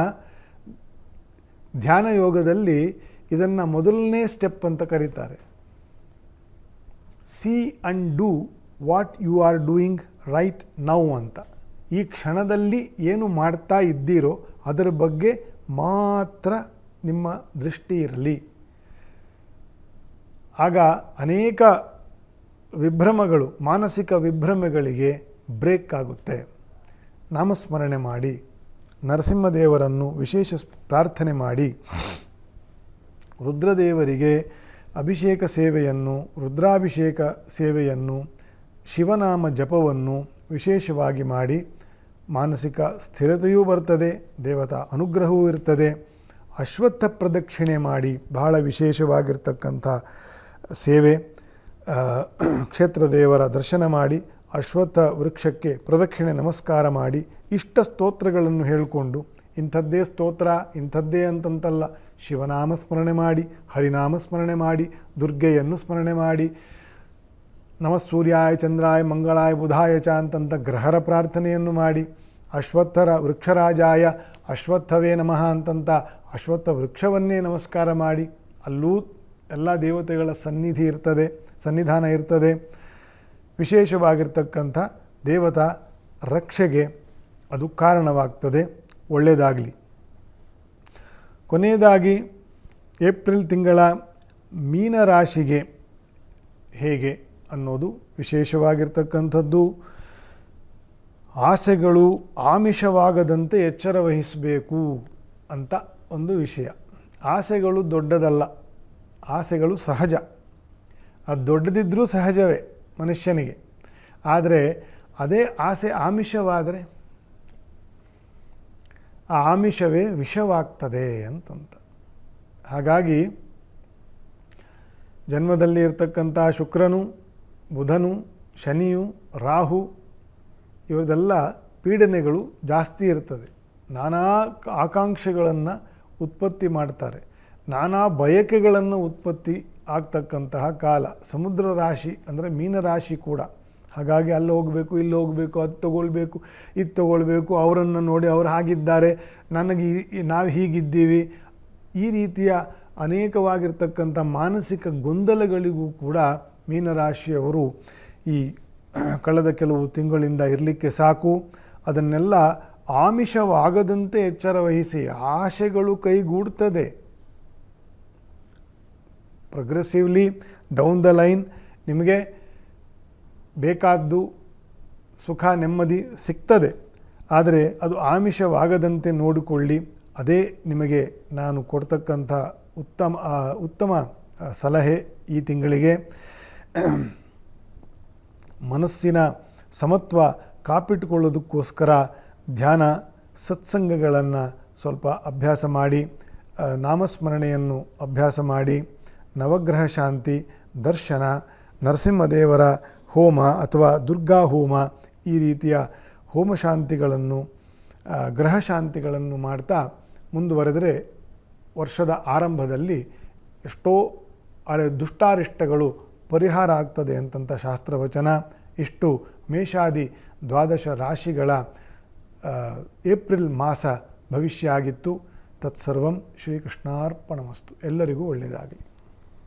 ಧ್ಯಾನ ಯೋಗದಲ್ಲಿ ಇದನ್ನು ಮೊದಲನೇ ಸ್ಟೆಪ್ ಅಂತ ಕರೀತಾರೆ. See and do what you are doing right now ಅಂತ. ಈ ಕ್ಷಣದಲ್ಲಿ ಏನು ಮಾಡ್ತಾ ಇದ್ದೀರೋ ಅದರ ಬಗ್ಗೆ ಮಾತ್ರ ನಿಮ್ಮ ದೃಷ್ಟಿ ಇರಲಿ. ಆಗ ಅನೇಕ ವಿಭ್ರಮಗಳು, ಮಾನಸಿಕ ವಿಭ್ರಮೆಗಳಿಗೆ ಬ್ರೇಕ್ ಆಗುತ್ತೆ. ನಾಮಸ್ಮರಣೆ ಮಾಡಿ, ನರಸಿಂಹದೇವರನ್ನು ವಿಶೇಷ ಪ್ರಾರ್ಥನೆ ಮಾಡಿ, ರುದ್ರದೇವರಿಗೆ ಅಭಿಷೇಕ ಸೇವೆಯನ್ನು, ರುದ್ರಾಭಿಷೇಕ ಸೇವೆಯನ್ನು, ಶಿವನಾಮ ಜಪವನ್ನು ವಿಶೇಷವಾಗಿ ಮಾಡಿ ಮಾನಸಿಕ ಸ್ಥಿರತೆಯೂ ಬರ್ತದೆ, ದೇವತಾ ಅನುಗ್ರಹವೂ ಇರ್ತದೆ, ಅಶ್ವತ್ಥ ಪ್ರದಕ್ಷಿಣೆ ಮಾಡಿ, ಬಹಳ ವಿಶೇಷವಾಗಿರ್ತಕ್ಕಂಥ ಸೇವೆ. ಕ್ಷೇತ್ರ ದೇವರ ದರ್ಶನ ಮಾಡಿ ಅಶ್ವತ್ಥ ವೃಕ್ಷಕ್ಕೆ ಪ್ರದಕ್ಷಿಣೆ ನಮಸ್ಕಾರ ಮಾಡಿ ಇಷ್ಟ ಸ್ತೋತ್ರಗಳನ್ನು ಹೇಳಿಕೊಂಡು, ಇಂಥದ್ದೇ ಸ್ತೋತ್ರ ಇಂಥದ್ದೇ ಅಂತಂತಲ್ಲ, ಶಿವನಾಮ ಸ್ಮರಣೆ ಮಾಡಿ, ಹರಿನಾಮ ಸ್ಮರಣೆ ಮಾಡಿ, ದುರ್ಗೆಯನ್ನು ಸ್ಮರಣೆ ಮಾಡಿ, ನಮಃ ಸೂರ್ಯಾಯ ಚಂದ್ರಾಯ ಮಂಗಳಾಯ ಬುಧಾಯ ಚ ಅಂತಂತ ಗ್ರಹರ ಪ್ರಾರ್ಥನೆಯನ್ನು ಮಾಡಿ, ಅಶ್ವತ್ಥರ ವೃಕ್ಷರಾಜಾಯ ಅಶ್ವತ್ಥವೇ ನಮಃ ಅಂತಂತ ಅಶ್ವತ್ಥ ವೃಕ್ಷವನ್ನೇ ನಮಸ್ಕಾರ ಮಾಡಿ, ಅಲ್ಲೂ ಎಲ್ಲ ದೇವತೆಗಳ ಸನ್ನಿಧಾನ ಇರ್ತದೆ. ವಿಶೇಷವಾಗಿರ್ತಕ್ಕಂಥ ದೇವತಾ ರಕ್ಷೆಗೆ ಅದು ಕಾರಣವಾಗ್ತದೆ. ಒಳ್ಳೆಯದಾಗಲಿ. ಕೊನೆಯದಾಗಿ ಏಪ್ರಿಲ್ ತಿಂಗಳ ಮೀನರಾಶಿಗೆ ಹೇಗೆ ಅನ್ನೋದು ವಿಶೇಷವಾಗಿರ್ತಕ್ಕಂಥದ್ದು. ಆಸೆಗಳು ಆಮಿಷವಾಗದಂತೆ ಎಚ್ಚರ ವಹಿಸಬೇಕು ಅಂತ ಒಂದು ವಿಷಯ. ಆಸೆಗಳು ದೊಡ್ಡದಲ್ಲ, ಆಸೆಗಳು ಸಹಜ. ಅದು ದೊಡ್ಡದಿದ್ದರೂ ಸಹಜವೇ ಮನುಷ್ಯನಿಗೆ. ಆದರೆ ಅದೇ ಆಸೆ ಆಮಿಷವಾದರೆ ಆ ಆಮಿಷವೇ ವಿಷವಾಗ್ತದೆ ಅಂತಂತ. ಹಾಗಾಗಿ ಜನ್ಮದಲ್ಲಿ ಇರತಕ್ಕಂಥ ಶುಕ್ರನು, ಬುಧನು, ಶನಿಯು, ರಾಹು ಇವರದೆಲ್ಲ ಪೀಡನೆಗಳು ಜಾಸ್ತಿ ಇರ್ತದೆ. ನಾನಾ ಆಕಾಂಕ್ಷೆಗಳನ್ನು ಉತ್ಪತ್ತಿ ಮಾಡ್ತಾರೆ, ನಾನಾ ಬಯಕೆಗಳನ್ನು ಉತ್ಪತ್ತಿ ಆಗ್ತಕ್ಕಂತಹ ಕಾಲ. ಸಮುದ್ರ ರಾಶಿ ಅಂದರೆ ಮೀನರಾಶಿ ಕೂಡ. ಹಾಗಾಗಿ ಅಲ್ಲಿ ಹೋಗಬೇಕು, ಇಲ್ಲಿ ಹೋಗಬೇಕು, ಅದು ತೊಗೊಳ್ಬೇಕು, ಇದು ತೊಗೊಳ್ಬೇಕು, ಅವರನ್ನು ನೋಡಿ ಅವ್ರು ಹಾಗಿದ್ದಾರೆ, ನನಗೆ ನಾವು ಹೀಗಿದ್ದೀವಿ, ಈ ರೀತಿಯ ಅನೇಕವಾಗಿರ್ತಕ್ಕಂಥ ಮಾನಸಿಕ ಗೊಂದಲಗಳಿಗೂ ಕೂಡ ಮೀನರಾಶಿಯವರು ಈ ಕಳೆದ ಕೆಲವು ತಿಂಗಳಿಂದ ಇರಲಿಕ್ಕೆ ಸಾಕು. ಅದನ್ನೆಲ್ಲ ಆಮಿಷವಾಗದಂತೆ ಎಚ್ಚರ ವಹಿಸಿ. ಆಶೆಗಳು ಕೈಗೂಡ್ತದೆ. ಪ್ರೋಗ್ರೆಸಿವ್ಲಿ ಡೌನ್ ದ ಲೈನ್ ನಿಮಗೆ ಬೇಕಾದ್ದು ಸುಖ ನೆಮ್ಮದಿ ಸಿಗ್ತದೆ. ಆದರೆ ಅದು ಆಮಿಷವಾಗದಂತೆ ನೋಡಿಕೊಳ್ಳಿ. ಅದೇ ನಿಮಗೆ ನಾನು ಕೊಡ್ತಕ್ಕಂಥ ಉತ್ತಮ ಸಲಹೆ ಈ ತಿಂಗಳಿಗೆ. ಮನಸ್ಸಿನ ಸಮತ್ವ ಕಾಪಿಟ್ಟುಕೊಳ್ಳೋದಕ್ಕೋಸ್ಕರ ಧ್ಯಾನ ಸತ್ಸಂಗಗಳನ್ನು ಸ್ವಲ್ಪ ಅಭ್ಯಾಸ ಮಾಡಿ, ನಾಮಸ್ಮರಣೆಯನ್ನು ಅಭ್ಯಾಸ ಮಾಡಿ, ನವಗ್ರಹ ಶಾಂತಿ, ದರ್ಶನ, ನರಸಿಂಹದೇವರ ಹೋಮ ಅಥವಾ ದುರ್ಗಾ ಹೋಮ, ಈ ರೀತಿಯ ಹೋಮ ಶಾಂತಿಗಳನ್ನು, ಗ್ರಹ ಶಾಂತಿಗಳನ್ನು ಮಾಡ್ತಾ ಮುಂದುವರೆದರೆ ವರ್ಷದ ಆರಂಭದಲ್ಲಿ ಎಷ್ಟೋ ದುಷ್ಟಾರಿಷ್ಟಗಳು ಪರಿಹಾರ ಆಗ್ತದೆ ಅಂತಂಥ ಶಾಸ್ತ್ರವಚನ. ಇಷ್ಟು ಮೇಷಾದಿ 12 ರಾಶಿಗಳ ಏಪ್ರಿಲ್ ಮಾಸ ಭವಿಷ್ಯ ಆಗಿತ್ತು. ತತ್ಸರ್ವಂ ಶ್ರೀಕೃಷ್ಣಾರ್ಪಣಮಸ್ತು. ಎಲ್ಲರಿಗೂ ಒಳ್ಳೆಯದಾಗಲಿ.